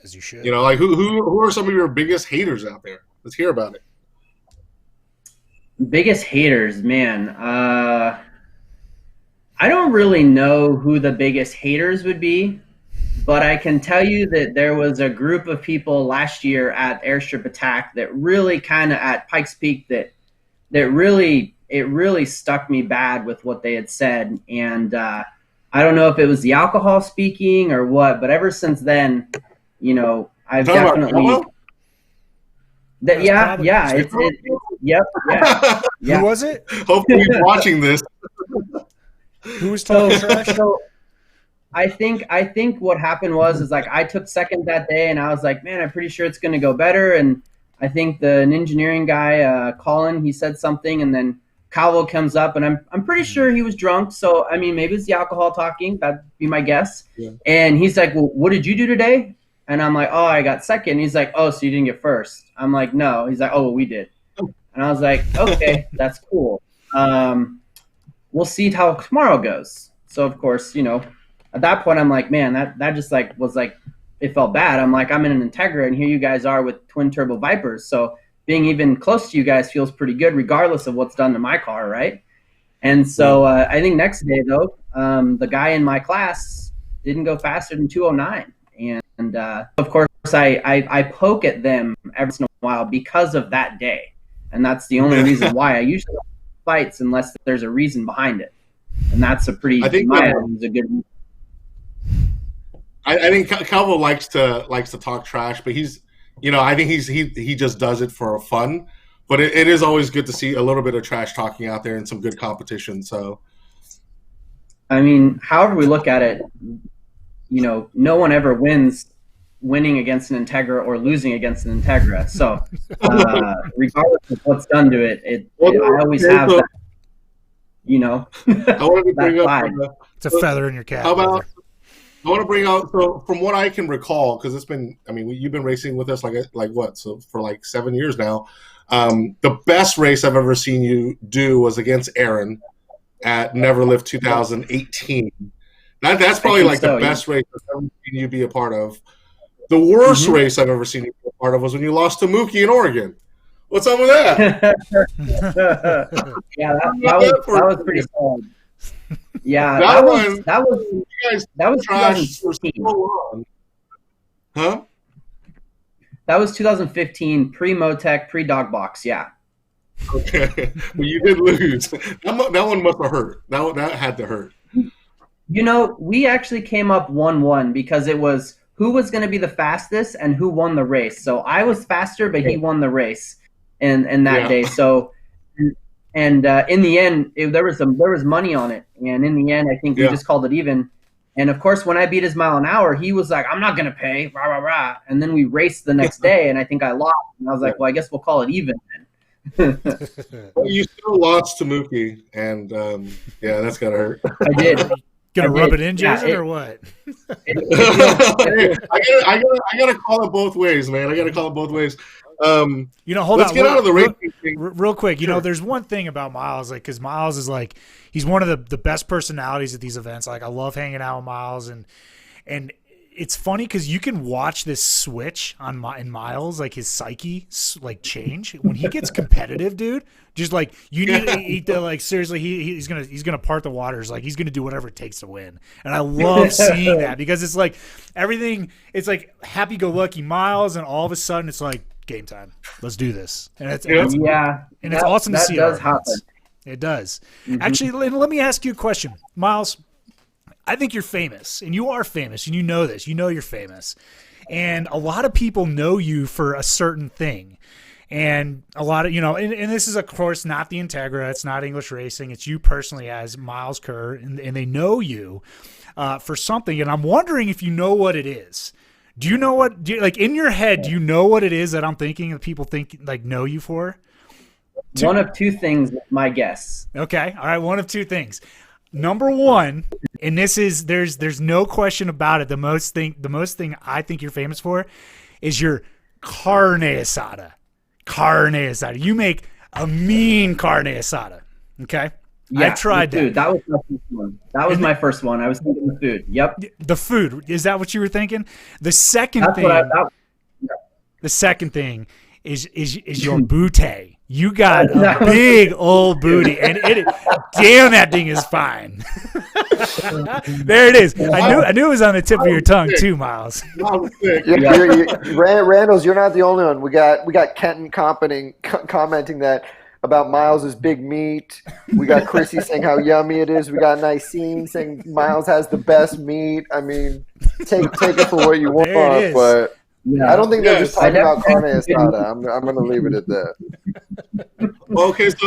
As you should. Like who are some of your biggest haters out there? Let's hear about it. Biggest haters, man. I don't really know who the biggest haters would be, but I can tell you that there was a group of people last year at Airstrip Attack that really kind of at Pikes Peak that really stuck me bad with what they had said. And I don't know if it was the alcohol speaking or what, but ever since then, I've definitely. Yep. Who was it? Hopefully he's watching this. Who was talking trash? So I think what happened was like I took second that day, and I was like, man, I'm pretty sure it's going to go better. And I think an engineering guy, Colin, he said something, and then Cowell comes up, and I'm pretty sure he was drunk. So maybe it's the alcohol talking. That'd be my guess. Yeah. And he's like, well, what did you do today? And I'm like, oh, I got second. He's like, oh, so you didn't get first? I'm like, no. He's like, oh, well, we did. And I was like, okay, that's cool. We'll see how tomorrow goes. So of course, at that point I'm like, man, that just like was like, it felt bad. I'm like, I'm in an Integra, and here you guys are with twin turbo Vipers. So being even close to you guys feels pretty good, regardless of what's done to my car, right? And so I think next day though, the guy in my class didn't go faster than 209, and of course I poke at them every once in a while because of that day, and that's the only reason why I usually don't fights unless there's a reason behind it, and that's a pretty. I think a good. I think Calvo likes to talk trash, but he's, I think he just does it for fun. but it is always good to see a little bit of trash talking out there and some good competition. So, I mean, however we look at it, no one ever winning against an Integra or losing against an Integra. So, regardless of what's done to it, I always have that, I wanted to bring up it's a feather in your cap. How about? I want to bring out, so from what I can recall, because it's been, you've been racing with us like what? So for like 7 years now. The best race I've ever seen you do was against Aaron at Never Live 2018. That's probably like the best race I've ever seen you be a part of. The worst race I've ever seen you be a part of was when you lost to Mookie in Oregon. What's up with that? Yeah, that was pretty solid. Yeah, that was you guys 2015. so long. Huh? That was 2015, pre-Motec, pre-Dog Box. Yeah. Okay, well, you did lose. That one must have hurt. That had to hurt. We actually came up 1-1 because it was who was going to be the fastest and who won the race. So I was faster, but he won the race, and that day. So. And in the end, there was money on it, and in the end, I think we just called it even. And of course, when I beat his mile an hour, he was like, "I'm not gonna pay," rah rah rah. And then we raced the next day, and I think I lost. And I was like, "Well, I guess we'll call it even then." Well, you still lost to Mookie, and that's gotta hurt. I did. Gonna rub it in, Jason, or what? I gotta call it both ways, man. I gotta call it both ways. Hold let's on. get out of the racing thing real quick. Sure. There's one thing about Myles, because Myles is he's one of the best personalities at these events. I love hanging out with Myles, and it's funny because you can watch this switch in Myles, his psyche change when he gets competitive, dude. Just you need to seriously, he's gonna part the waters, he's gonna do whatever it takes to win, and I love seeing that because it's everything. It's happy-go-lucky Myles, and all of a sudden it's game time. Let's do this, and it's awesome to see. That does happen. It does. Actually, let me ask you a question, Myles. I think you're famous, and you are famous, and you know this. You know you're famous, and a lot of people know you for a certain thing, and a lot of and this is of course not the Integra, it's not English racing, it's you personally as Myles Kerr, and they know you for something, and I'm wondering if you know what it is. Do you know what? In your head, do you know what it is that I'm thinking that people think know you for? One of two things, my guess. Okay, all right, one of two things. Number one, and this is there's no question about it. The most thing I think you're famous for is your carne asada. Carne asada. You make a mean carne asada. Okay. Yeah, I tried that. That was my first one. That was my first one. I was thinking the food. Yep. The food. Is that what you were thinking? The second thing. The second thing is your booty. You got a big old booty, and damn, that thing is fine. There it is. I knew it was on the tip of your tongue too, Myles. Randall's, you're not the only one. We got Kenton commenting that about Myles' big meat. We got Chrissy saying how yummy it is. We got Nicene saying Myles has the best meat. I mean, take it for what you want, but I don't think they're just talking about carne asada. I'm going to leave it at that. Okay, so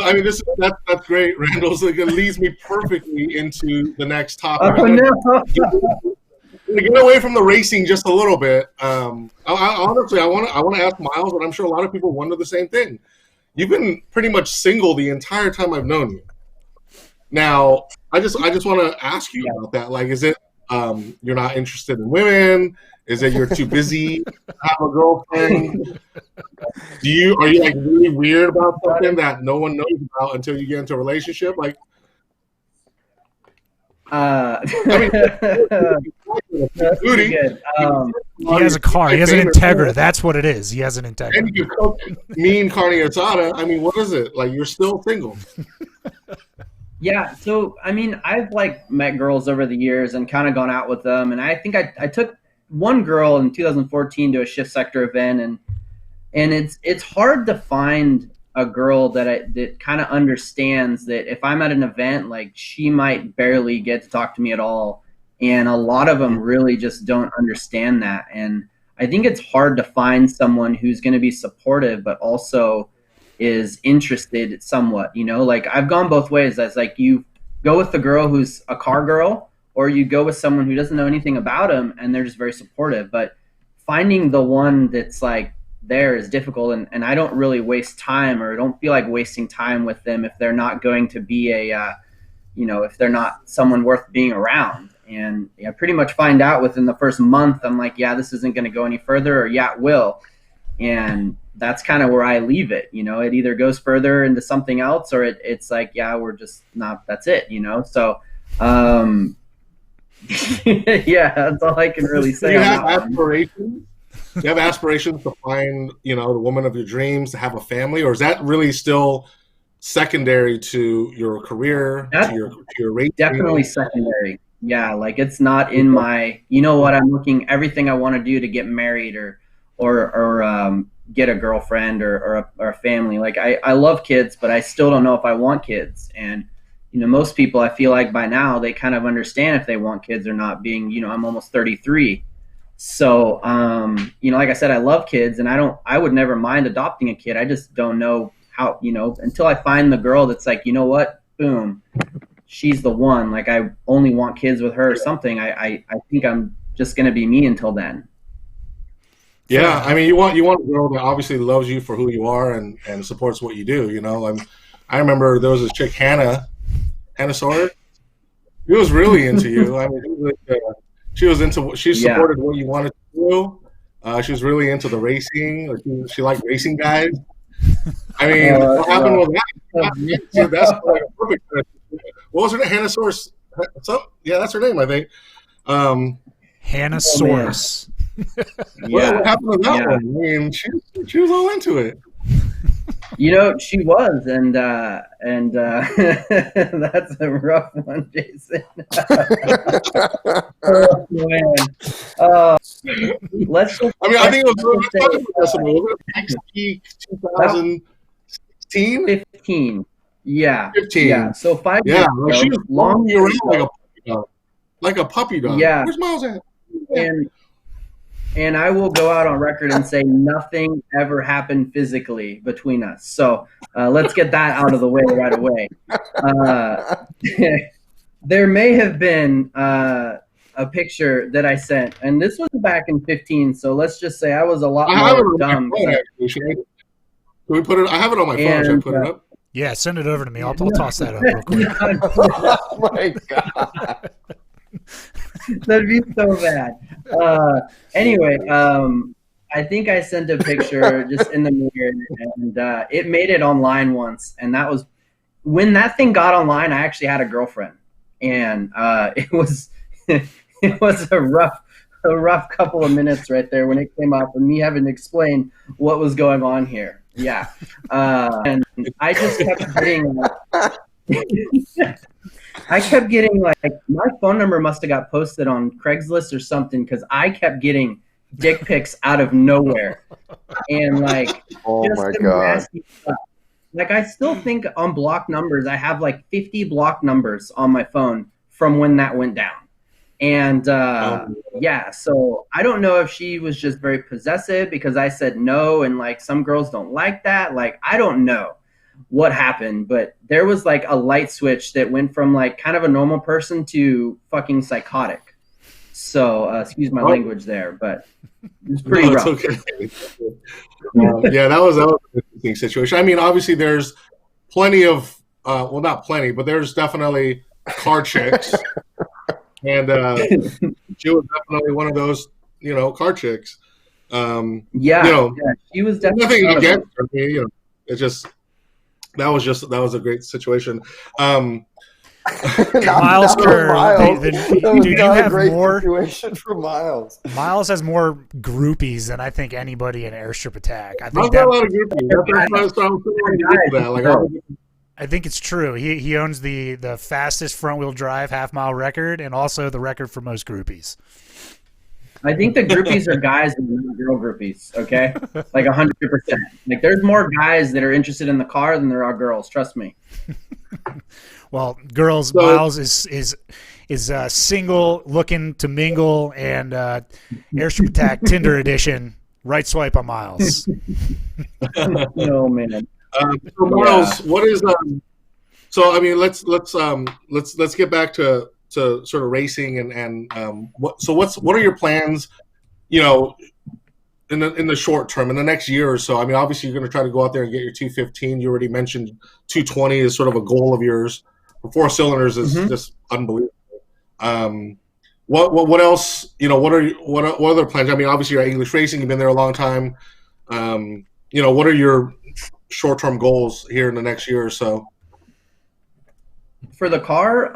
that's great, Randall. So it leads me perfectly into the next topic. To get away from the racing just a little bit. Honestly, I want to ask Myles, and I'm sure a lot of people wonder the same thing. You've been pretty much single the entire time I've known you. Now, I just want to ask you about that. Is it you're not interested in women? Is it you're too busy to have a girlfriend? Are you really weird about something that no one knows about until you get into a relationship? He has a car. He has an Integra. That's what it is. He has an Integra. And you cook mean carne asada. What is it? You're still single. Yeah. So, I've met girls over the years and kind of gone out with them. And I think I took one girl in 2014 to a shift sector event, and it's hard to find a girl that kind of understands that if I'm at an event, she might barely get to talk to me at all. And a lot of them really just don't understand that. And I think it's hard to find someone who's going to be supportive, but also is interested somewhat, like I've gone both ways. That's like you go with the girl who's a car girl, or you go with someone who doesn't know anything about them and they're just very supportive. But finding the one that's like there is difficult, and I don't really waste time, or don't feel like wasting time with them if they're not going to be if they're not someone worth being around. And I pretty much find out within the first month. I'm like, yeah, this isn't going to go any further, or yeah, it will. And that's kind of where I leave it. It either goes further into something else, or it's like, yeah, we're just not, that's it, So, yeah, that's all I can really say. Do you have aspirations? Do you have aspirations to find, the woman of your dreams, to have a family, or is that really still secondary to your career, to your racing? Definitely secondary. Yeah, like it's not in my, I'm looking everything I want to do to get married or get a girlfriend or a family. Like I love kids, but I still don't know if I want kids. And most people, I feel like by now they kind of understand if they want kids or not, being, I'm almost 33. So, like I said, I love kids, and I would never mind adopting a kid. I just don't know how, until I find the girl that's like, what, boom, she's the one. Like I only want kids with her or something. I think I'm just going to be me until then. Yeah. I mean, you want a girl that obviously loves you for who you are and supports what you do. I remember there was this chick, Hannah Sawyer. She was really into you. I mean, she supported what you wanted to do. She was really into the racing. She liked racing guys. I mean, what happened with that? That's like a perfect. What was her name? Hannah Sawyer. Yeah, that's her name, I think. Hannah Source. What happened to that one? I mean, she was all into it. She was, and that's a rough one, Jason. Oh, man. Let's just. I mean, I think it was next week, 2016, 15. Yeah, 15. Yeah, so 5 years. Yeah, ago, she was long around like a puppy dog. Yeah, where's Myles at? And I will go out on record and say nothing ever happened physically between us. So let's get that out of the way right away. There may have been a picture that I sent, and this was back in 15. So let's just say I was a lot more dumb. Can we put it? I have it on my phone. Should I put it up? Yeah, send it over to me. I'll toss that up real quick. Oh my god. That'd be so bad. Anyway, I think I sent a picture just in the mirror, and it made it online once. And that was when that thing got online. I actually had a girlfriend, and it was a rough couple of minutes right there when it came up, and me having to explain what was going on here. Yeah, and I just kept getting. I kept getting like my phone number must have got posted on Craigslist or something, because I kept getting dick pics out of nowhere, and like oh my god, like I still think on blocked numbers I have like 50 blocked numbers on my phone from when that went down, and yeah, so I don't know if she was just very possessive because I said no, and like some girls don't like that, like I don't know what happened, but there was like a light switch that went from like kind of a normal person to fucking psychotic. So excuse my language there, but it was pretty rough. Okay. Yeah, that was an interesting situation. I mean, obviously there's plenty of well, not plenty, but there's definitely car chicks, and she was definitely one of those, car chicks. Yeah, she was definitely nothing against her. It's just. That was a great situation. Myles Kerr, dude, you have more situation for Myles. Myles has more groupies than I think anybody in Airstrip Attack. I think a lot of groupies. I think it's true. He owns the fastest front wheel drive half-mile record, and also the record for most groupies. I think the groupies are guys and not girl groupies, okay? Like 100%. Like there's more guys that are interested in the car than there are girls, trust me. Well, girls, so, Myles is single, looking to mingle, and Airstrip Attack Tinder edition, right swipe on Myles. No, man. So Myles, what is so I mean, let's get back to sort of racing and what are your plans? You know, in the short term, in the next year or so. I mean, obviously you're going to try to go out there and get your 215. You already mentioned 220 is sort of a goal of yours. For 4 cylinders is just unbelievable. What else? You know, what other plans? I mean, obviously you're at English Racing. You've been there a long time. You know, what are your short-term goals here in the next year or so? For the car,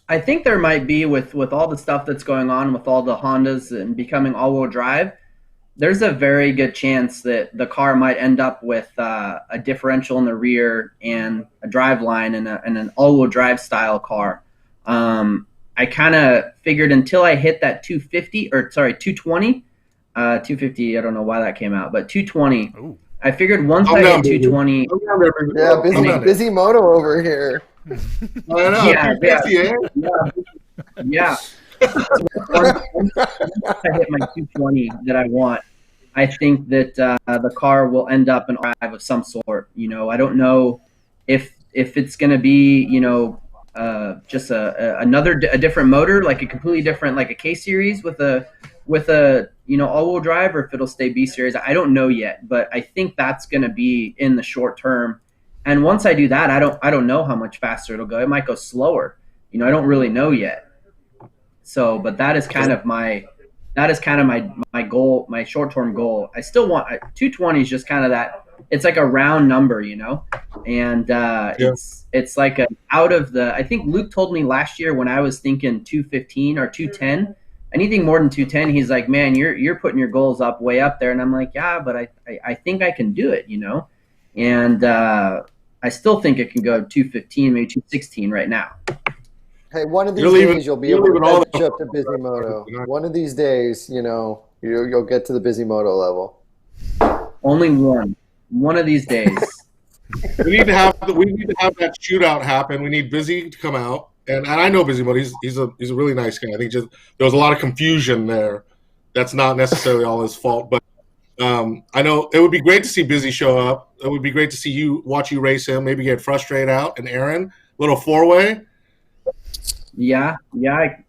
I think there might be with all the stuff that's going on with all the Hondas and becoming all-wheel drive, there's a very good chance that the car might end up with a differential in the rear and a drive line and an all-wheel drive style car. I kind of figured until I hit that 220, 250, I don't know why that came out, but 220. Ooh. I figured once I hit 220. Yeah, busy moto over here. I know. Yeah. Once I hit my 220 that I want, I think that the car will end up in drive of some sort. You know, I don't know if it's going to be, you know, just a different motor, like a completely different, like a K series with a you know, all-wheel drive, or if it'll stay B series. I don't know yet, but I think that's going to be in the short term. And once I do that, I don't know how much faster it'll go. It might go slower. You know, I don't really know yet. So, but that is kind of my goal, my short-term goal. I still want 220 is just kind of that. It's like a round number, you know, and it's like out of the. I think Luke told me last year when I was thinking 215 or 210. Anything more than 210, he's like, man, you're putting your goals up way up there, and I'm like, yeah, but I think I can do it, you know, and I still think it can go 215, maybe 216 right now. Hey, one of these days you'll be able to catch up to Busy Moto. One of these days, you know, you'll get to the Busy Moto level. Only one of these days. we need to have that shootout happen. We need Busy to come out. And I know Busy Moto. He's a really nice guy. I think just there was a lot of confusion there. That's not necessarily all his fault, but I know it would be great to see Busy show up. It would be great to see watch you race him. Maybe get frustrated out. And Aaron, little 4-way. Yeah.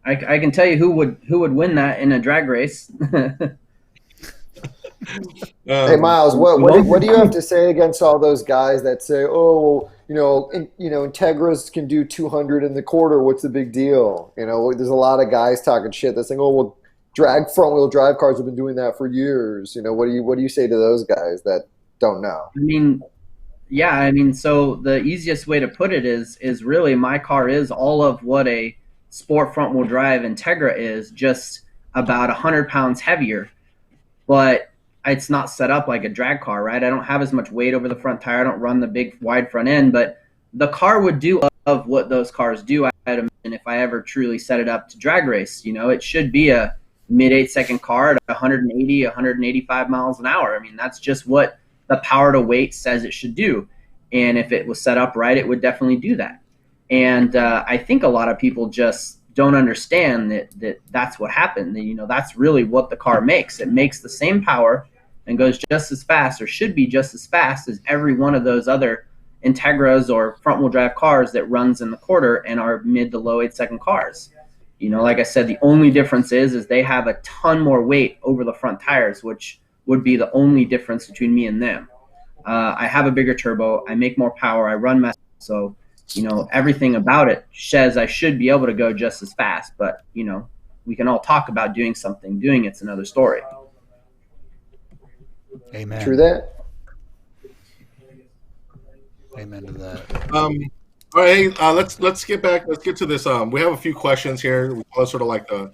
I can tell you who would win that in a drag race. Hey Myles, what do you have to say against all those guys that say, oh, you know, Integras can do 200 in the quarter. What's the big deal? You know, there's a lot of guys talking shit that's saying, oh, well, front wheel drive cars have been doing that for years. You know, what do you say to those guys that don't know? I mean, so the easiest way to put it is really my car is all of what a sport front wheel drive Integra is, just about 100 pounds heavier, but it's not set up like a drag car, right? I don't have as much weight over the front tire. I don't run the big wide front end, but the car would do of what those cars do. I'd imagine if I ever truly set it up to drag race, you know, it should be a mid 8-second car at 180, 185 miles an hour. I mean, that's just what the power to weight says it should do. And if it was set up right, it would definitely do that. And I think a lot of people just don't understand that that's what happened. You know, that's really what the car makes. It makes the same power and goes just as fast, or should be just as fast, as every one of those other Integras or front wheel drive cars that runs in the quarter and are mid to low 8-second cars. You know, like I said, the only difference is they have a ton more weight over the front tires, which would be the only difference between me and them. I have a bigger turbo. I make more power. I run less. So, you know, everything about it says I should be able to go just as fast. But, you know, we can all talk about doing something. Doing it's another story. Amen. True that. Amen to that. All right, let's get back. Let's get to this. We have a few questions here. We call it sort of like the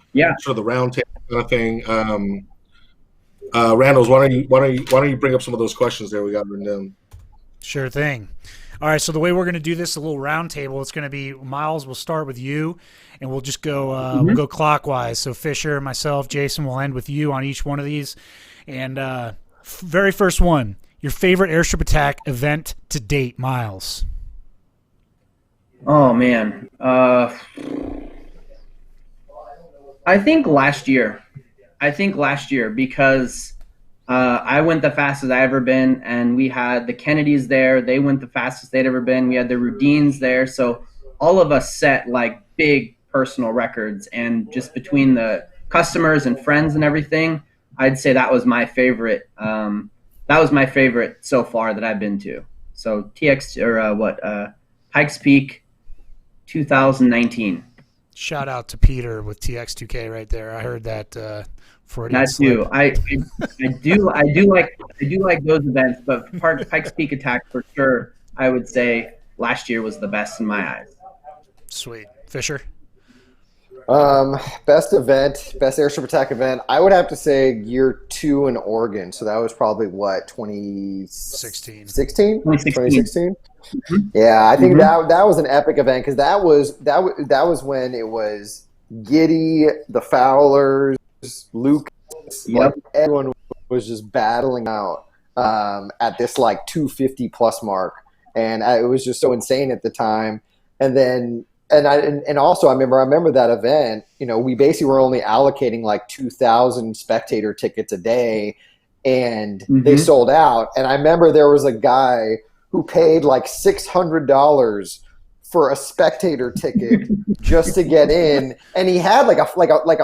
round table kind of thing. Randall's, why don't you bring up some of those questions there we got written down? Sure thing. All right, so the way we're going to do this, a little round table, it's going to be Myles. We'll start with you, and we'll just go we'll go clockwise. So Fisher, myself, Jason will end with you on each one of these. And very first one, your favorite Airstrip Attack event to date, Myles. Oh man, I think last year. Because I went the fastest I ever been, and we had the Kennedys there. They went the fastest they'd ever been. We had the Rudines there. So all of us set like big personal records, and just between the customers and friends and everything, I'd say that was my favorite. That was my favorite so far that I've been to. So Pikes Peak 2019. Shout out to Peter with TX2K right there. I heard that Freudian That's slip. you. I do like those events, but Pikes Peak Attack for sure. I would say last year was the best in my eyes. Sweet. Fisher? Best Airstrip Attack event. I would have to say year 2 in Oregon. So that was probably what, 2016? 2016. Yeah, I think that was an epic event because that was when it was Giddy, the Fowlers, Lucas, like everyone was just battling out at this like 250 plus mark, and it was just so insane at the time. And then and also I remember that event. You know, we basically were only allocating like 2,000 spectator tickets a day, and they sold out. And I remember there was a guy who paid like $600 for a spectator ticket just to get in, and he had like a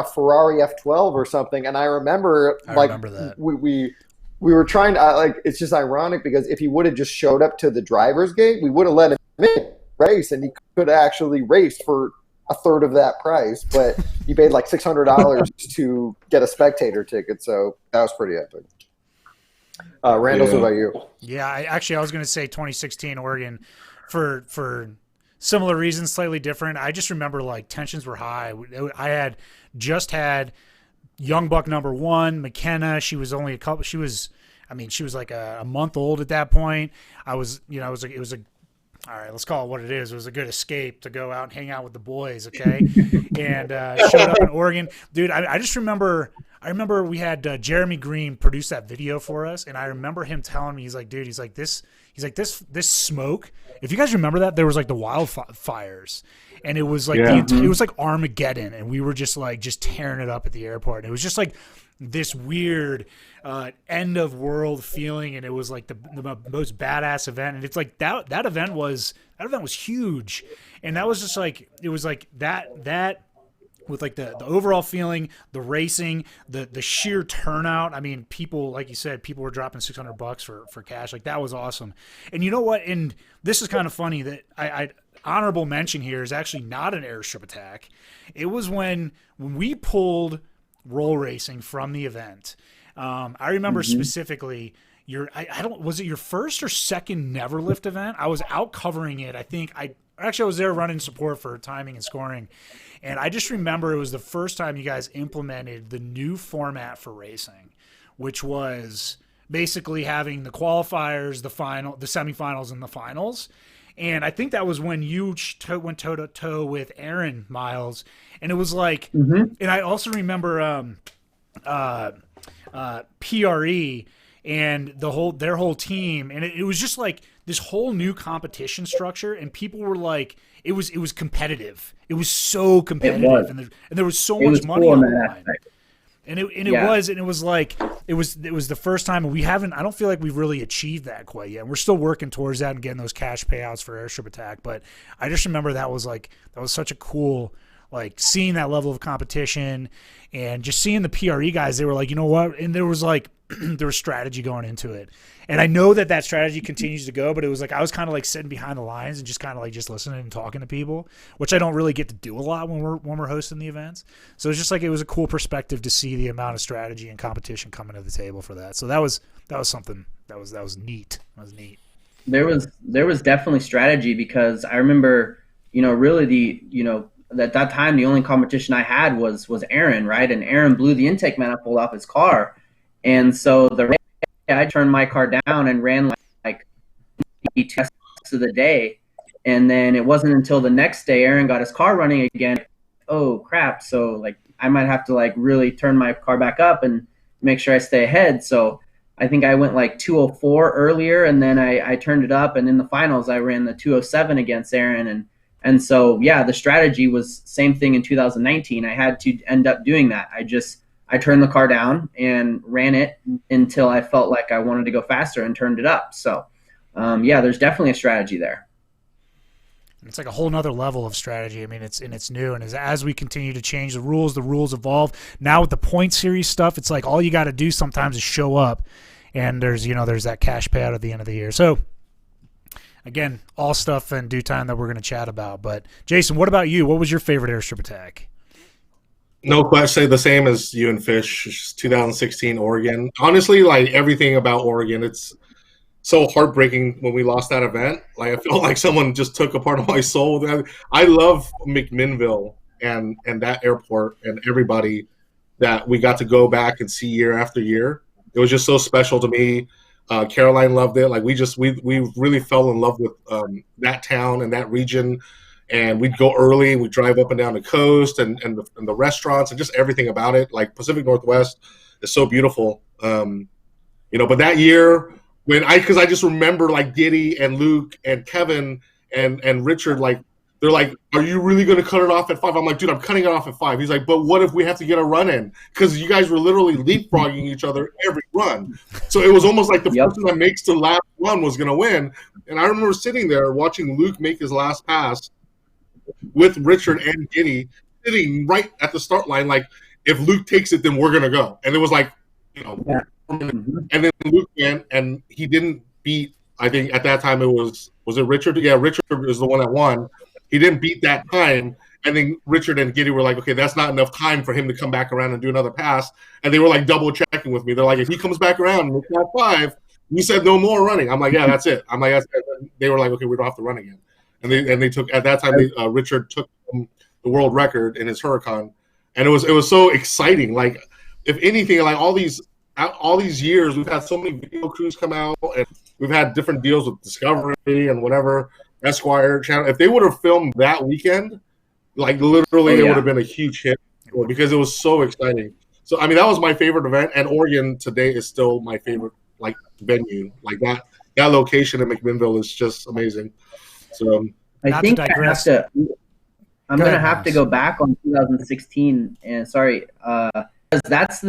Ferrari F12 or something. And I remember that. we were trying to it's just ironic because if he would have just showed up to the driver's gate, we would have let him in race, and he could have actually raced for a third of that price. But he paid like $600 to get a spectator ticket, so that was pretty epic. Randall, what about you? Yeah, I was going to say 2016 Oregon for similar reasons, slightly different. I just remember like tensions were high. I had just had young buck number 1, McKenna. She was only she was like a month old at that point. It was all right, let's call it what it is. It was a good escape to go out and hang out with the boys, okay? And showed up in Oregon. Dude, I just remember we had Jeremy Green produce that video for us, and I remember him telling me, he's like, this smoke. If you guys remember that, there was like the wildfires, and it was like it was like Armageddon, and we were just tearing it up at the airport. And it was just like this weird end of world feeling, and it was like the most badass event. And it's like that event was huge, and that was just like it was like that with like the overall feeling, the racing, the sheer turnout. I mean, people, like you said, people were dropping $600 for cash. Like, that was awesome. And you know what? And this is kind of funny that I honorable mention here is actually not an Airstrip Attack. It was when we pulled roll racing from the event. I remember specifically was it your first or second Never Lift event? I was out covering it. I think I was there running support for timing and scoring. And I just remember it was the first time you guys implemented the new format for racing, which was basically having the qualifiers, the semifinals, and the finals. And I think that was when you went toe to toe with Aaron Myles, and it was like, and I also remember PRE and their whole team, and it was just like this whole new competition structure, and people were like, it was competitive. It was so competitive, and there was so much money on the line. And it was the first time, and I don't feel like we've really achieved that quite yet. We're still working towards that and getting those cash payouts for Airstrip Attack. But I just remember that was such a cool, like, seeing that level of competition and just seeing the PRE guys. They were like, you know what? And there was like, there was strategy going into it. And I know that strategy continues to go, but it was like, I was kind of like sitting behind the lines and just kind of like just listening and talking to people, which I don't really get to do a lot when we're hosting the events. So it's just like, it was a cool perspective to see the amount of strategy and competition coming to the table for that. So that was something that was neat. That was neat. There was definitely strategy, because I remember, really at that time, the only competition I had was Aaron, right? And Aaron blew the intake manifold off his car. And so I turned my car down and ran like 2 tests of the day. And then it wasn't until the next day Aaron got his car running again. Oh, crap. So, like, I might have to, like, really turn my car back up and make sure I stay ahead. So I think I went like 204 earlier, and then I turned it up. And in the finals, I ran the 207 against Aaron. And so, yeah, the strategy was same thing in 2019. I had to end up doing that. I turned the car down and ran it until I felt like I wanted to go faster and turned it up. So, yeah, there's definitely a strategy there. It's like a whole nother level of strategy. I mean, it's new, and as we continue to change the rules evolve. Now with the point series stuff, it's like all you got to do sometimes is show up, and there's that cash payout at the end of the year. So again, all stuff in due time that we're going to chat about. But Jason, what about you? What was your favorite Airstrip Attack? No question, say the same as you and Fish. 2016 Oregon. Honestly, like everything about Oregon, it's so heartbreaking when we lost that event. Like I felt like someone just took a part of my soul. I love McMinnville and that airport and everybody that we got to go back and see year after year. It was just so special to me. Caroline loved it. Like we really fell in love with that town and that region. And we'd go early and we'd drive up and down the coast and the restaurants and just everything about it. Like Pacific Northwest is so beautiful. But that year, because I just remember like Giddy and Luke and Kevin and Richard, like they're like, "Are you really going to cut it off at 5?" I'm like, "Dude, I'm cutting it off at 5." He's like, "But what if we have to get a run in?" Because you guys were literally leapfrogging each other every run. So it was almost like the person that makes the last run was going to win. And I remember sitting there watching Luke make his last pass with Richard and Giddy sitting right at the start line. Like, if Luke takes it, then we're going to go. And it was like, Yeah. And then Luke went, and he didn't beat. I think at that time it was it Richard? Yeah, Richard is the one that won. He didn't beat that time, and then Richard and Giddy were like, "Okay, that's not enough time for him to come back around and do another pass." And they were like double checking with me. They're like, "If he comes back around and it's not 5, you said no more running." I'm like, "Yeah, that's it." I'm like, that's it. They were like, "Okay, we don't have to run again." And they took at that time. Richard took the world record in his Huracan, and it was so exciting. Like, if anything, like all these years, we've had so many video crews come out, and we've had different deals with Discovery and whatever, Esquire channel. If they would have filmed that weekend, like literally, it would have been a huge hit because it was so exciting. So, I mean, that was my favorite event, and Oregon today is still my favorite like venue. Like that location in McMinnville is just amazing. So I think I'm going to have to go back on 2016, and sorry, because that's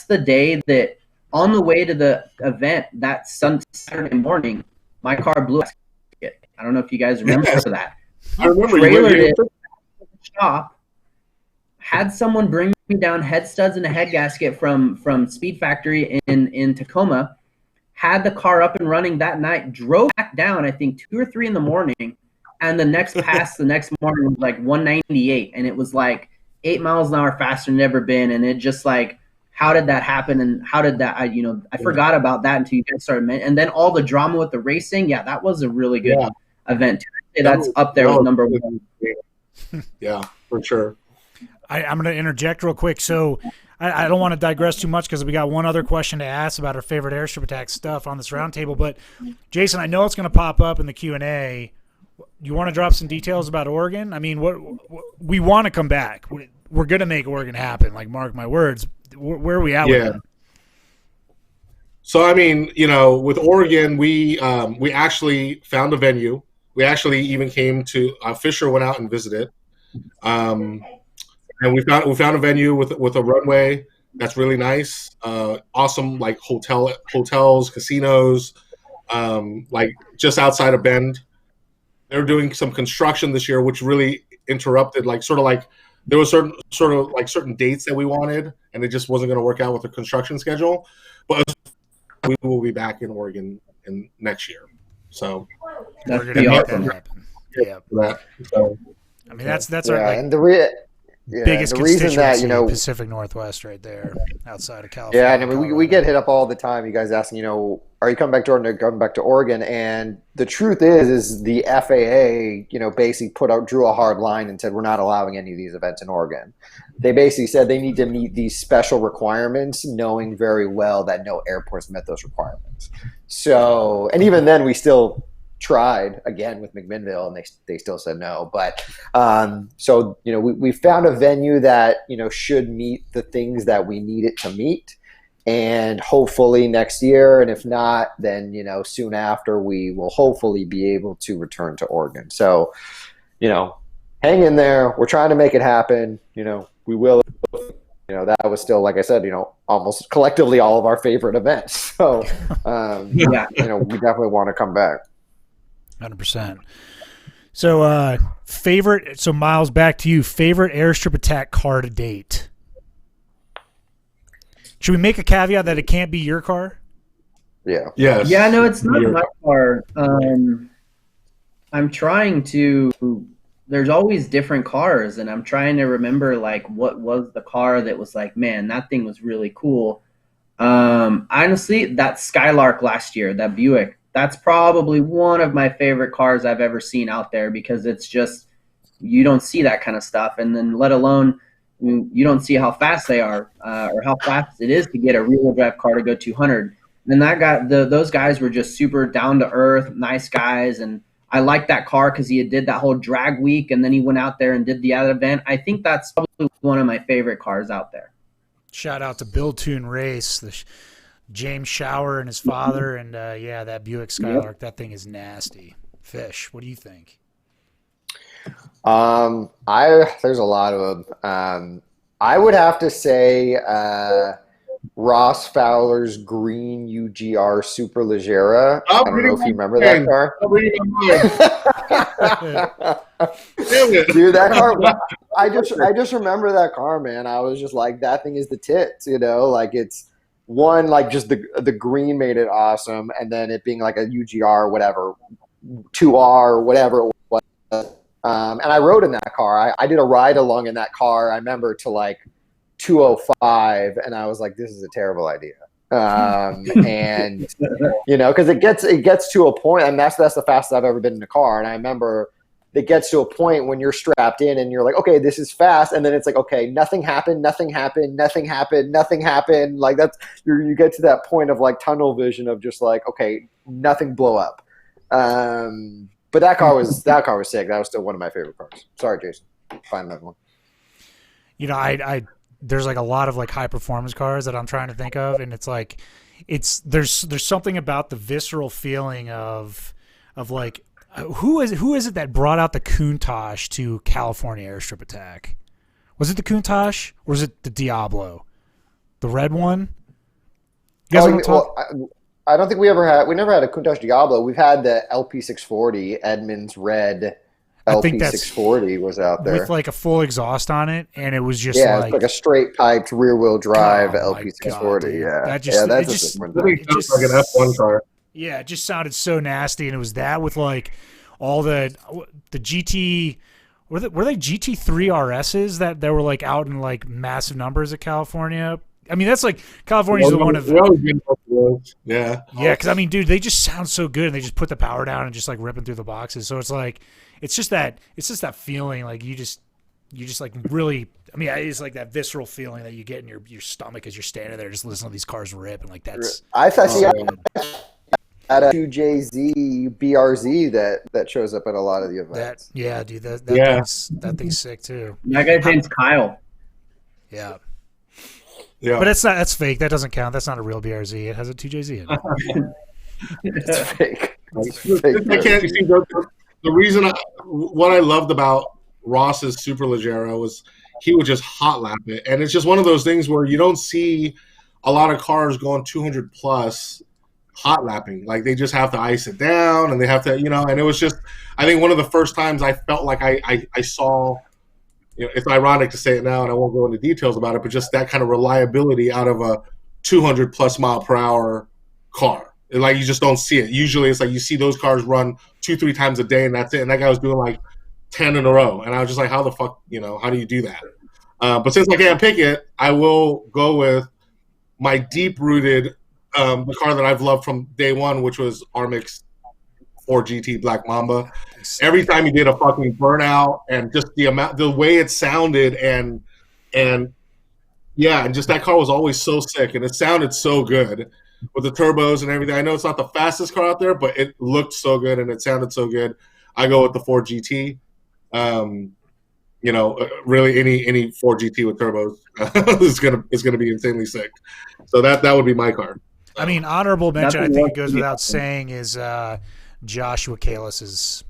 the day that on the way to the event that Saturday morning, my car blew. I don't know if you guys remember that. I remember. Trailered it to the shop, had someone bring me down head studs and a head gasket from Speed Factory in Tacoma, had the car up and running that night, drove back down, I think 2 or 3 in the morning, and the next pass the next morning was like 198, and it was like 8 miles an hour faster than ever been, and it just like, how did that happen, and how did that, I forgot about that until you guys started, and then all the drama with the racing, yeah, that was a really good event. That's up there with number 1. Yeah, for sure. I'm going to interject real quick. So I don't want to digress too much because we got one other question to ask about our favorite Airstrip Attack stuff on this roundtable. But Jason, I know it's going to pop up in the Q&A. You want to drop some details about Oregon? I mean, we want to come back. We're going to make Oregon happen. Like, mark my words. Where are we at with it? So, I mean, with Oregon, we actually found a venue. We actually even came to Fisher went out and visited, and we found a venue with a runway that's really nice, awesome, like hotels, casinos, like just outside of Bend. They're doing some construction this year, which really interrupted, like there was certain dates that we wanted, and it just wasn't going to work out with the construction schedule. But we will be back in Oregon in next year. So that's pretty awesome. Yeah. So, I mean, that's our and biggest the reason constituency, that Pacific Northwest, right there, outside of California. Yeah, and I mean, we get hit up all the time. You guys asking, are you coming back to Oregon? Coming back to Oregon? And the truth is the FAA, basically drew a hard line and said we're not allowing any of these events in Oregon. They basically said they need to meet these special requirements, knowing very well that no airports met those requirements. So, and even then, we still tried again with McMinnville, and they still said no. But so we found a venue that should meet the things that we need it to meet, and hopefully next year, and if not, then soon after, we will hopefully be able to return to Oregon. So hang in there. We're trying to make it happen. We will that was still, like I said, almost collectively all of our favorite events. So, we definitely want to come back. 100%. So, so Myles, back to you. Favorite Airstrip Attack car to date? Should we make a caveat that it can't be your car? Yeah. Yes. Yeah, no, it's not my car. I'm trying to. There's always different cars, and I'm trying to remember like what was the car that was like, man, that thing was really cool. Honestly, that Skylark last year, that Buick, that's probably one of my favorite cars I've ever seen out there, because it's just, you don't see that kind of stuff, and then let alone you don't see how fast they are, or how fast it is to get a rear-wheel drive car to go 200. And that guy, those guys were just super down to earth, nice guys, and I liked that car because he did that whole drag week, and then he went out there and did the other event. I think that's probably one of my favorite cars out there. Shout out to Build Tune Race, James Shower and his father, and that Buick Skylark. Yep. That thing is nasty. Fish, what do you think? There's a lot of them. I would have to say Ross Fowler's green UGR Superleggera. I don't know if you remember that car. Dude, that car. I just remember that car, man. I was just like, that thing is the tits, like it's one, like just the green made it awesome, and then it being like a UGR, whatever, 2R, whatever it was. And I rode in that car. I did a ride along in that car. I remember to like 205, and I was like, this is a terrible idea. And because it gets to a point, and that's the fastest I've ever been in a car. And I remember it gets to a point when you're strapped in and you're like, okay, this is fast, and then it's like, okay, nothing happened. Like that's you get to that point of like tunnel vision of just like, okay, nothing blow up. But that car was sick. That was still one of my favorite cars. Sorry, Jason. Find another one. I there's like a lot of like high performance cars that I'm trying to think of, and it's like there's something about the visceral feeling of like who is it that brought out the Countach to California Airstrip Attack? Was it the Countach or was it the Diablo, the red one? You guys want to talk? I don't think we never had a Countach Diablo. We've had the LP640, Edmunds Red LP640 was out there. With like a full exhaust on it, and it was just it's like a straight piped rear wheel drive LP640. That's like an F1 car. Yeah, it just sounded so nasty, and it was that with like all the GT. Were they GT3 RSs that were like out in like massive numbers at California? I mean, that's like California's the one of because I mean, dude, they just sound so good, and they just put the power down and just like ripping through the boxes. So it's like it's just that feeling like you just like really. I mean, it's like that visceral feeling that you get in your stomach as you're standing there just listening to these cars rip, and like that's. I thought at a 2JZ BRZ that shows up at a lot of the events. That thing's sick too. That guy's name's Kyle. Yeah. Yeah. But that's fake. That doesn't count. That's not a real BRZ. It has a 2JZ in it. It's fake. I can't see the reason what I loved about Ross's Superleggera was he would just hot lap it, and it's just one of those things where you don't see a lot of cars going 200 plus hot lapping. Like they just have to ice it down, and they have to, and it was just, I think one of the first times I felt like I saw, it's ironic to say it now, and I won't go into details about it, but just that kind of reliability out of a 200 plus mile per hour car. Like you just don't see it. Usually it's like you see those cars run 2-3 times a day, and that's it. And that guy was doing like 10 in a row. And I was just like, how the fuck, how do you do that? But since I can't pick it, I will go with my deep-rooted the car that I've loved from day one, which was Armix 4GT Black Mamba. Every time he did a fucking burnout, and just the way it sounded, and just that car was always so sick, and it sounded so good with the turbos and everything. I know it's not the fastest car out there, but it looked so good and it sounded so good. I go with the 4GT. Really any 4GT with turbos is gonna be insanely sick. So that would be my car. I mean, honorable mention, I think it goes without saying, is Joshua Kalis's,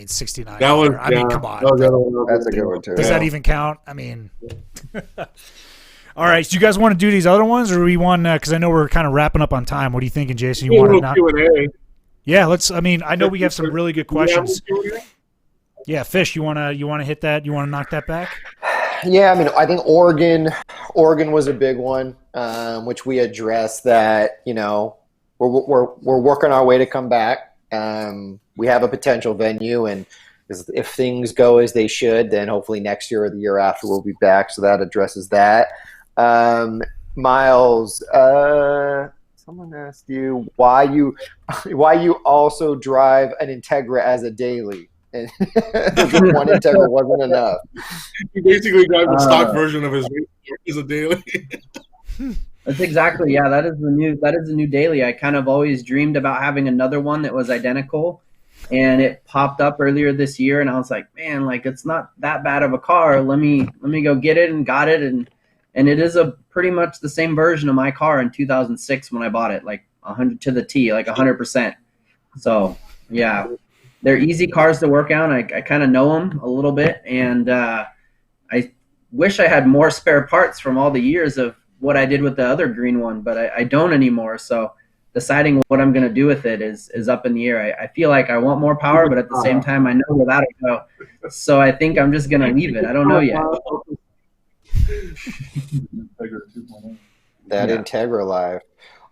69. That was, I mean, come on. That's a good one, too. Does that even count? I mean, All right, so you guys want to do these other ones, or we want because I know we're kind of wrapping up on time. What are you thinking, Jason? You want to not? Q&A. Yeah, let's. I mean, I know we have some really good questions. Yeah, Fish, you wanna hit that? You want to knock that back? Yeah, I mean, I think Oregon was a big one, which we addressed. That we're working our way to come back. We have a potential venue, and if things go as they should, then hopefully next year or the year after we'll be back. So that addresses that. Myles, someone asked you why you also drive an Integra as a daily. And one Integra wasn't enough. He basically drives the stock version of his as a daily. That's exactly, yeah. That is the new daily. I kind of always dreamed about having another one that was identical, and it popped up earlier this year, and I was like, man, like it's not that bad of a car. Let me go get it, and got it, and it is a pretty much the same version of my car in 2006 when I bought it, like 100 to the T, like 100%. So yeah. They're easy cars to work on. I kind of know them a little bit, and I wish I had more spare parts from all the years of what I did with the other green one, but I don't anymore. So deciding what I'm going to do with it is up in the air. I feel like I want more power, but at the same time, I know where that'll go. So I think I'm just going to leave it. I don't know yet. That Integra Live.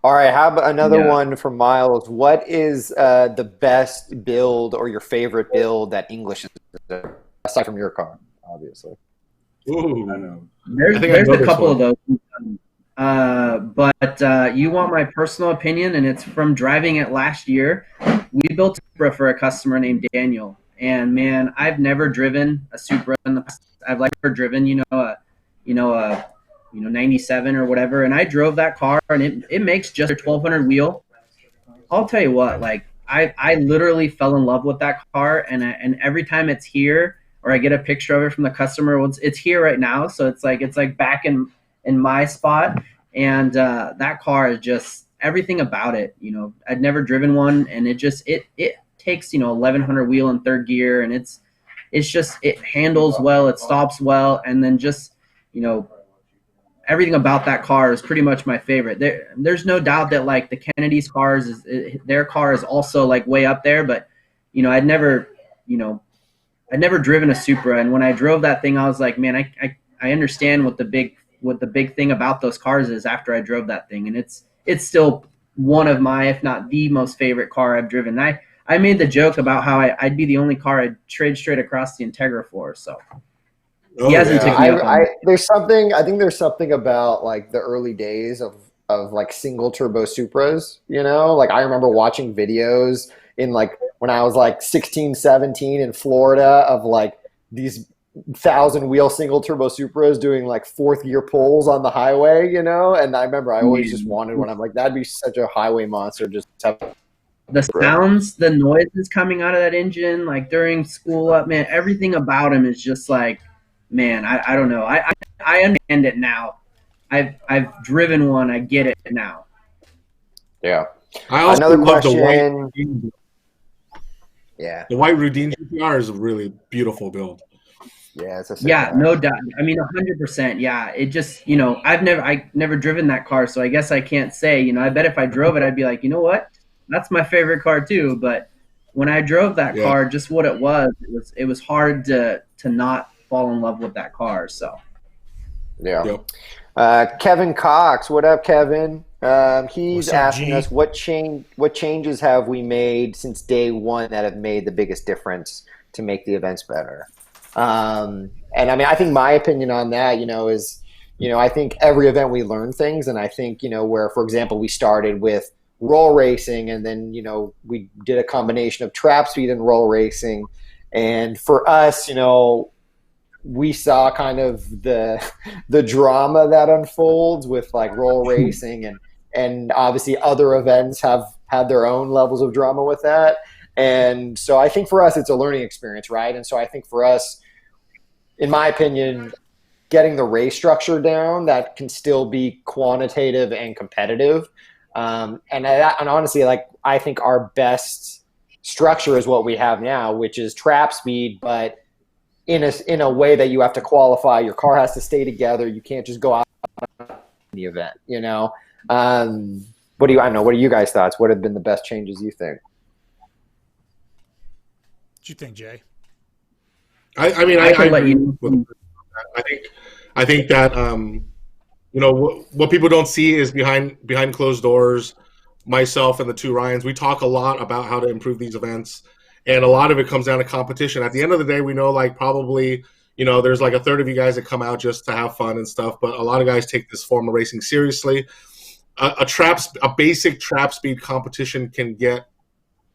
All right, how about another one from Myles? What is the best build or your favorite build that English is, aside from your car, obviously? Ooh, I know. There's a couple of those. But you want my personal opinion, and it's from driving it last year. We built a Supra for a customer named Daniel. And, man, I've never driven a Supra in the past. I've never driven, a 97 or whatever, and I drove that car, and it makes just a 1200 wheel. I'll tell you what, like I literally fell in love with that car, and every time it's here or I get a picture of it from the customer, well, it's here right now, so it's like back in my spot, and that car is just everything about it. I'd never driven one, and it takes 1100 wheel in third gear, and it handles well, it stops well, and then just everything about that car is pretty much my favorite. There's no doubt that like the Kennedy's cars, their car is also like way up there. But I'd never driven a Supra, and when I drove that thing, I was like, man, I understand what the big thing about those cars is after I drove that thing, and it's still one of my, if not the most favorite car I've driven. I made the joke about how I'd be the only car I'd trade straight across the Integra for. So. He hasn't taken me up on it. I think there's something about like the early days of like single turbo Supras, like I remember watching videos in like when I was like 16, 17 in Florida of like these 1,000 wheel single turbo Supras doing like fourth gear pulls on the highway, and I remember I always just wanted one. I'm like, that'd be such a highway monster. Just have the sounds, the noises coming out of that engine, like during school up, man, everything about him is just like, man, I don't know. I understand it now. I've driven one. I get it now. Yeah. I also Another love question. The white Rudine GTR is a really beautiful build. Yeah, it's no doubt. I mean, 100%. Yeah, it just I've never driven that car, so I guess I can't say. I bet if I drove it, I'd be like, you know what, that's my favorite car too. But when I drove that car, just what it was hard to not fall in love with that car. So Kevin Cox, what up, Kevin? He's asking us what changes have we made since day one that have made the biggest difference to make the events better. And I mean, I think my opinion on that is I think every event we learn things, and I think where, for example, we started with roll racing, and then we did a combination of trap speed and roll racing, and for us we saw kind of the drama that unfolds with like roll racing, and obviously other events have had their own levels of drama with that. And so I think for us, it's a learning experience, right? And so I think for us, in my opinion, getting the race structure down that can still be quantitative and competitive. And honestly, like I think our best structure is what we have now, which is trap speed, but in a way that you have to qualify. Your car has to stay together. You can't just go out the event, what are you guys' thoughts? What have been the best changes you think? What do you think, Jay? I mean, I agree with, I think that what people don't see is behind closed doors. Myself and the two Ryans, we talk a lot about how to improve these events, and a lot of it comes down to competition. At the end of the day, we know probably there's a third of you guys that come out just to have fun and stuff, but a lot of guys take this form of racing seriously. A basic trap speed competition can get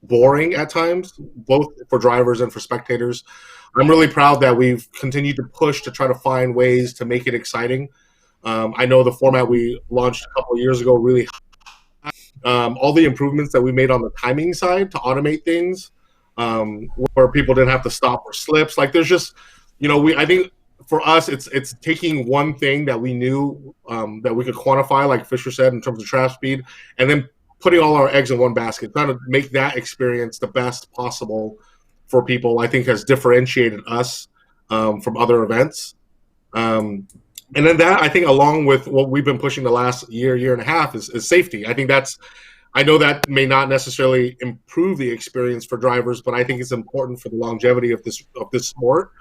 boring at times, both for drivers and for spectators. I'm really proud that we've continued to push to try to find ways to make it exciting. I know the format we launched a couple of years ago really all the improvements that we made on the timing side to automate things, where people didn't have to stop or slips. There's just, I think for us, it's taking one thing that we knew that we could quantify, like Fisher said, in terms of trap speed, and then putting all our eggs in one basket, trying to make that experience the best possible for people. I think has differentiated us from other events. And then that, I think, along with what we've been pushing the last year and a half is safety. I think I know that may not necessarily improve the experience for drivers, but I think it's important for the longevity of this sport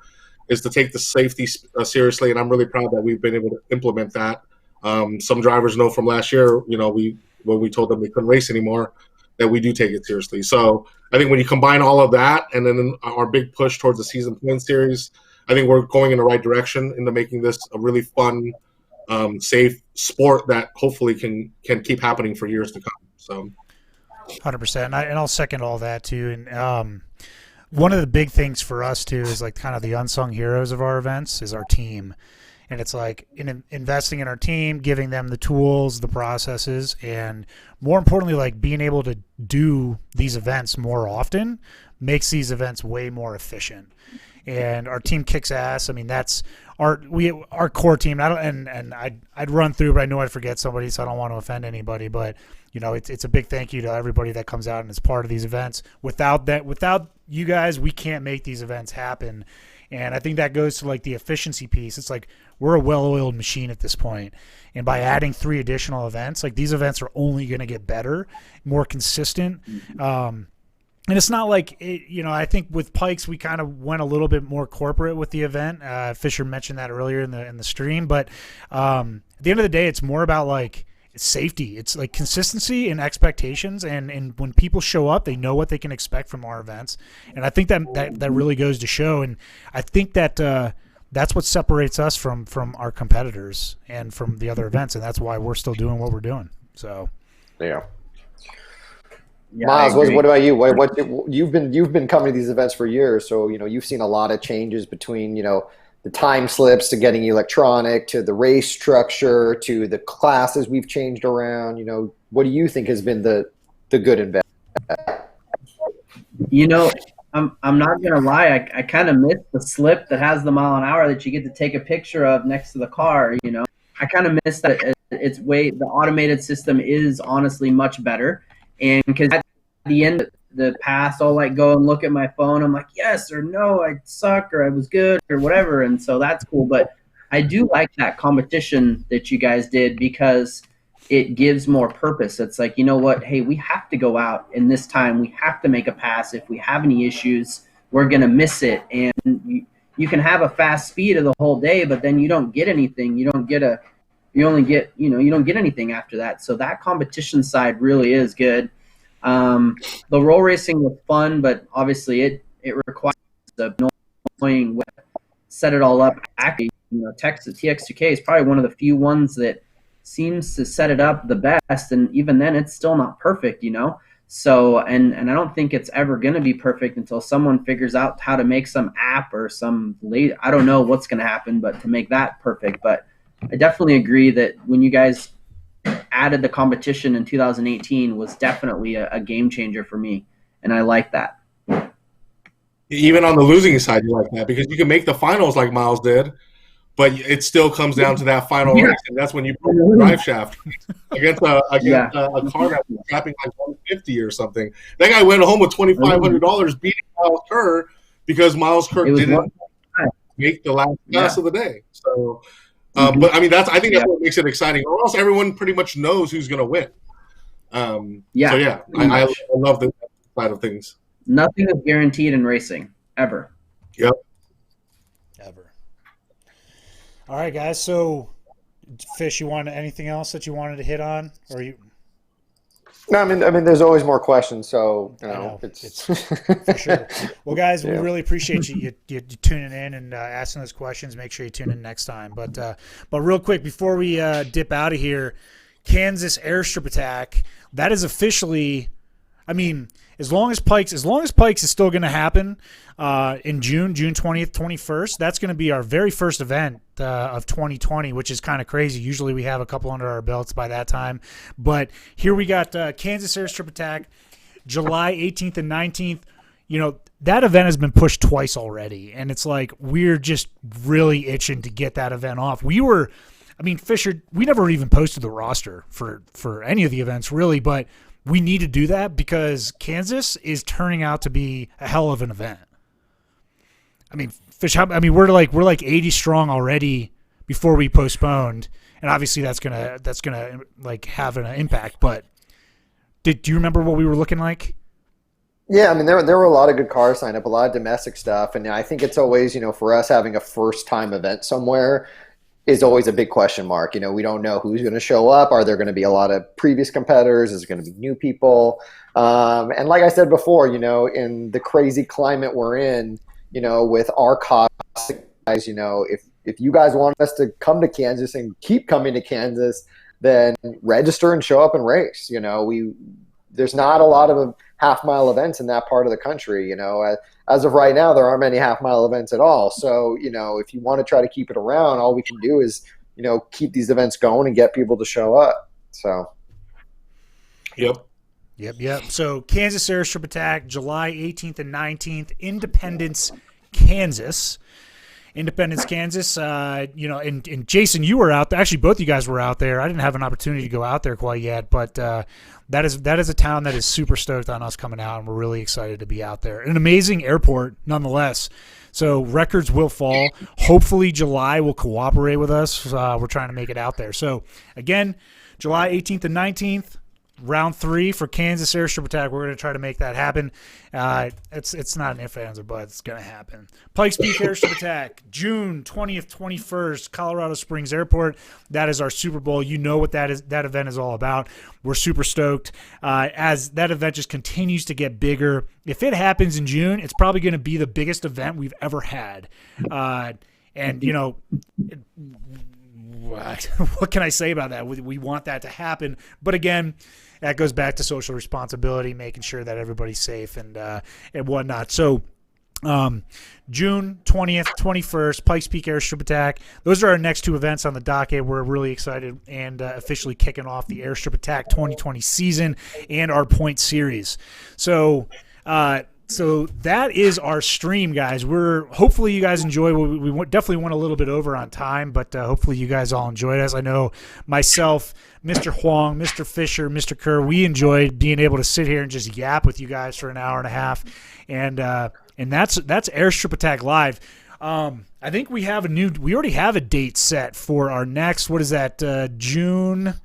is to take the safety seriously. And I'm really proud that we've been able to implement that. Some drivers know from last year, when we told them we couldn't race anymore, that we do take it seriously. So I think when you combine all of that and then our big push towards the season point series, I think we're going in the right direction into making this a really fun, safe sport that hopefully can keep happening for years to come. So, 100%, and I'll second all that too. And one of the big things for us too is kind of the unsung heroes of our events is our team, and it's investing in our team, giving them the tools, the processes, and more importantly, being able to do these events more often makes these events way more efficient. And our team kicks ass. I mean, that's our core team. I'd run through, but I know I'd forget somebody, so I don't want to offend anybody. But it's a big thank you to everybody that comes out and is part of these events. Without you guys, we can't make these events happen. And I think that goes to the efficiency piece. It's we're a well-oiled machine at this point. And by adding 3 additional events, these events are only going to get better, more consistent. And it's not I think with Pikes we kind of went a little bit more corporate with the event. Fisher mentioned that earlier in the stream, but at the end of the day, it's more about safety. It's consistency and expectations, and when people show up, they know what they can expect from our events. And I think that really goes to show. And I think that that's what separates us from our competitors and from the other events, and that's why we're still doing what we're doing. So, yeah. Yeah, Myles, what about you? What you've been coming to these events for years, so you've seen a lot of changes between the time slips to getting electronic to the race structure to the classes we've changed around. What do you think has been the good and bad? I'm not gonna lie, I kind of miss the slip that has the mile an hour that you get to take a picture of next to the car. I kind of miss that. The automated system is honestly much better. And because at the end of the pass, I'll go and look at my phone. I'm like, yes or no, I suck or I was good or whatever. And so that's cool. But I do like that competition that you guys did because it gives more purpose. It's you know what? Hey, we have to go out in this time. We have to make a pass. If we have any issues, we're going to miss it. And you can have a fast speed of the whole day, but then you don't get anything. You don't get anything after that. So that competition side really is good. The roll racing was fun, but obviously it requires knowing what set it all up. Actually, Texas TX2K is probably one of the few ones that seems to set it up the best, and even then it's still not perfect, So, and I don't think it's ever going to be perfect until someone figures out how to make some app or I don't know what's going to happen, but to make that perfect. But I definitely agree that when you guys added the competition in 2018 was definitely a game changer for me, and I like that. Even on the losing side, you like that because you can make the finals like Myles did, but it still comes down to that final race, and that's when you broke the drive shaft against a car that was trapping 150 or something. That guy went home with $2,500 beating Myles Kerr because Myles Kerr didn't make the last pass of the day. So But I mean, I think that's what makes it exciting. Or else everyone pretty much knows who's going to win. So yeah, I love the side of things. Nothing is guaranteed in racing ever. Yep. Ever. All right, guys. So, Fish, you want anything else that you wanted to hit on, or you? No, I mean, there's always more questions. So it's for sure. Well, guys, we really appreciate you tuning in and asking those questions. Make sure you tune in next time. But real quick before we dip out of here, Kansas Airstrip Attack. That is officially. I mean, as long as Pikes is still going to happen in June 20th, 21st, that's going to be our very first event of 2020, which is kind of crazy. Usually we have a couple under our belts by that time. But here we got Kansas Airstrip Attack, July 18th and 19th. You know, that event has been pushed twice already, and it's like we're just really itching to get that event off. Fisher, we never even posted the roster for any of the events really, but we need to do that because Kansas is turning out to be a hell of an event. I mean, Fish, we're like 80 strong already before we postponed, and obviously that's gonna like have an impact. But do you remember what we were looking like? Yeah, I mean, there were a lot of good cars signed up, a lot of domestic stuff, and I think it's always, for us having a first time event somewhere is always a big question mark. We don't know who's going to show up. Are there going to be a lot of previous competitors? Is it going to be new people? And like I said before, in the crazy climate we're in, with our costs, guys, if you guys want us to come to Kansas and keep coming to Kansas, then register and show up and race. There's not a lot of half-mile events in that part of the country. As of right now, there aren't many half-mile events at all. So, if you want to try to keep it around, all we can do is, keep these events going and get people to show up. So, Yep. So, Kansas Airstrip Attack, July 18th and 19th, Independence, Kansas. And Jason, you were out there. Actually, both you guys were out there. I didn't have an opportunity to go out there quite yet, but that is a town that is super stoked on us coming out, and we're really excited to be out there. An amazing airport, nonetheless. So records will fall. Hopefully, July will cooperate with us. We're trying to make it out there. So again, July 18th and 19th. Round 3 for Kansas Airstrip Attack. We're going to try to make that happen. It's not an if, ands, or buts. It's going to happen. Pikes Peak Airstrip Attack, June 20th, 21st, Colorado Springs Airport. That is our Super Bowl. You know what that event is all about. We're super stoked. As that event just continues to get bigger, if it happens in June, it's probably going to be the biggest event we've ever had. What can I say about that? We want that to happen. But again, that goes back to social responsibility, making sure that everybody's safe and whatnot. So June 20th, 21st, Pikes Peak Airstrip Attack. Those are our next two events on the docket. We're really excited and officially kicking off the Airstrip Attack 2020 season and our point series. So that is our stream, guys. Hopefully you guys enjoy. We definitely went a little bit over on time, but hopefully you guys all enjoyed us. I know myself, Mr. Huang, Mr. Fisher, Mr. Kerr, we enjoyed being able to sit here and just yap with you guys for an hour and a half, and that's Airstrip Attack Live. I think we already have a date set for our next. What is that? June,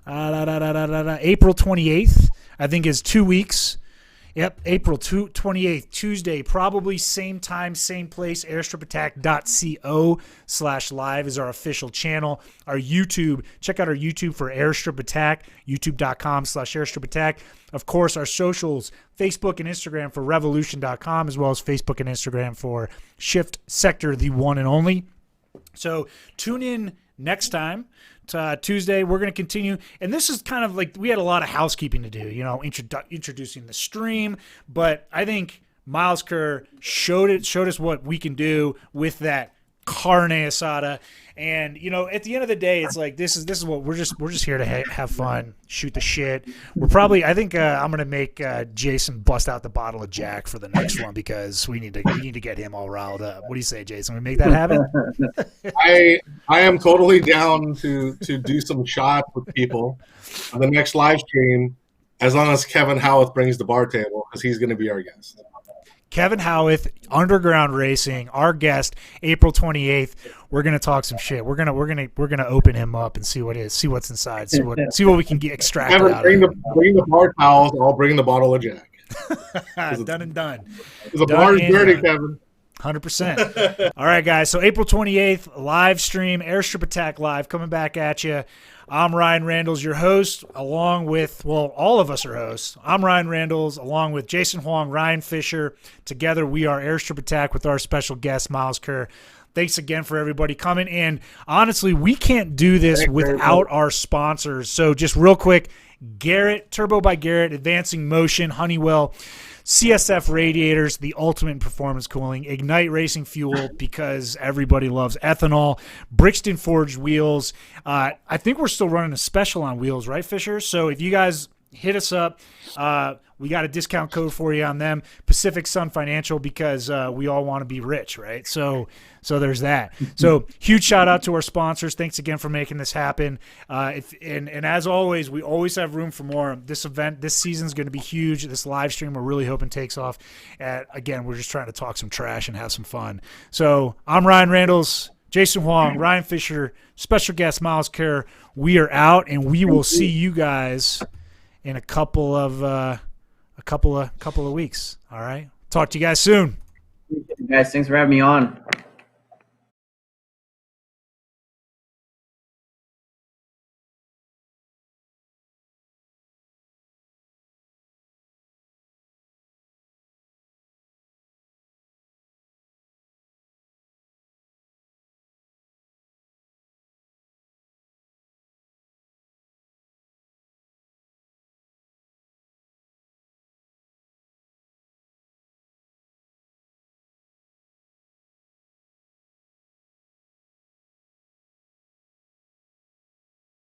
April 28th. I think is 2 weeks. Yep, April 28th, Tuesday, probably same time, same place, airstripattack.co/live is our official channel. Our YouTube, check out our YouTube for Airstrip Attack, youtube.com/Airstrip Attack. Of course, our socials, Facebook and Instagram for revolution.com, as well as Facebook and Instagram for Shift Sector, the one and only. So tune in next time. Tuesday, we're going to continue, and this is kind of like we had a lot of housekeeping to do, introducing the stream, but I think Myles Kerr showed us what we can do with that carne asada, and at the end of the day, it's like this is what we're just here to have fun, shoot the shit. I think I'm gonna make Jason bust out the bottle of Jack for the next one because we need to get him all riled up. What do you say, Jason? We make that happen? I am totally down to do some shots with people on the next live stream, as long as Kevin Howarth brings the bar table because he's going to be our guest. Kevin Howarth, Underground Racing, our guest, April 28th. We're gonna talk some shit. We're gonna open him up and see what's inside. See what we can get extracted out of him. Bring the bar towels. I'll bring the bottle of Jack. Done and done. The bar is dirty, Kevin. 100%. All right, guys. So April 28th, live stream, Airstrip Attack Live, coming back at you. I'm Ryan Randalls, your host, along with, all of us are hosts. I'm Ryan Randalls, along with Jason Huang, Ryan Fisher. Together, we are Airstrip Attack with our special guest, Myles Kerr. Thanks again for everybody coming in. Honestly, we can't do this without our sponsors. So just real quick, Garrett, Turbo by Garrett, Advancing Motion, Honeywell, CSF Radiators, the ultimate performance cooling, Ignite Racing Fuel because everybody loves ethanol, Brixton Forged Wheels. I think we're still running a special on wheels, right, Fisher? So if you guys hit us up, we got a discount code for you on them, Pacific Sun Financial, because we all want to be rich, right? So there's that. So huge shout out to our sponsors. Thanks again for making this happen. And as always, we always have room for more. This season is going to be huge. This live stream we're really hoping takes off. Again, we're just trying to talk some trash and have some fun. So I'm Ryan Randalls, Jason Huang, Ryan Fisher, special guest Myles Kerr. We are out, and we will see you guys in a couple of weeks. All right. Talk to you guys soon. Guys, thanks for having me on.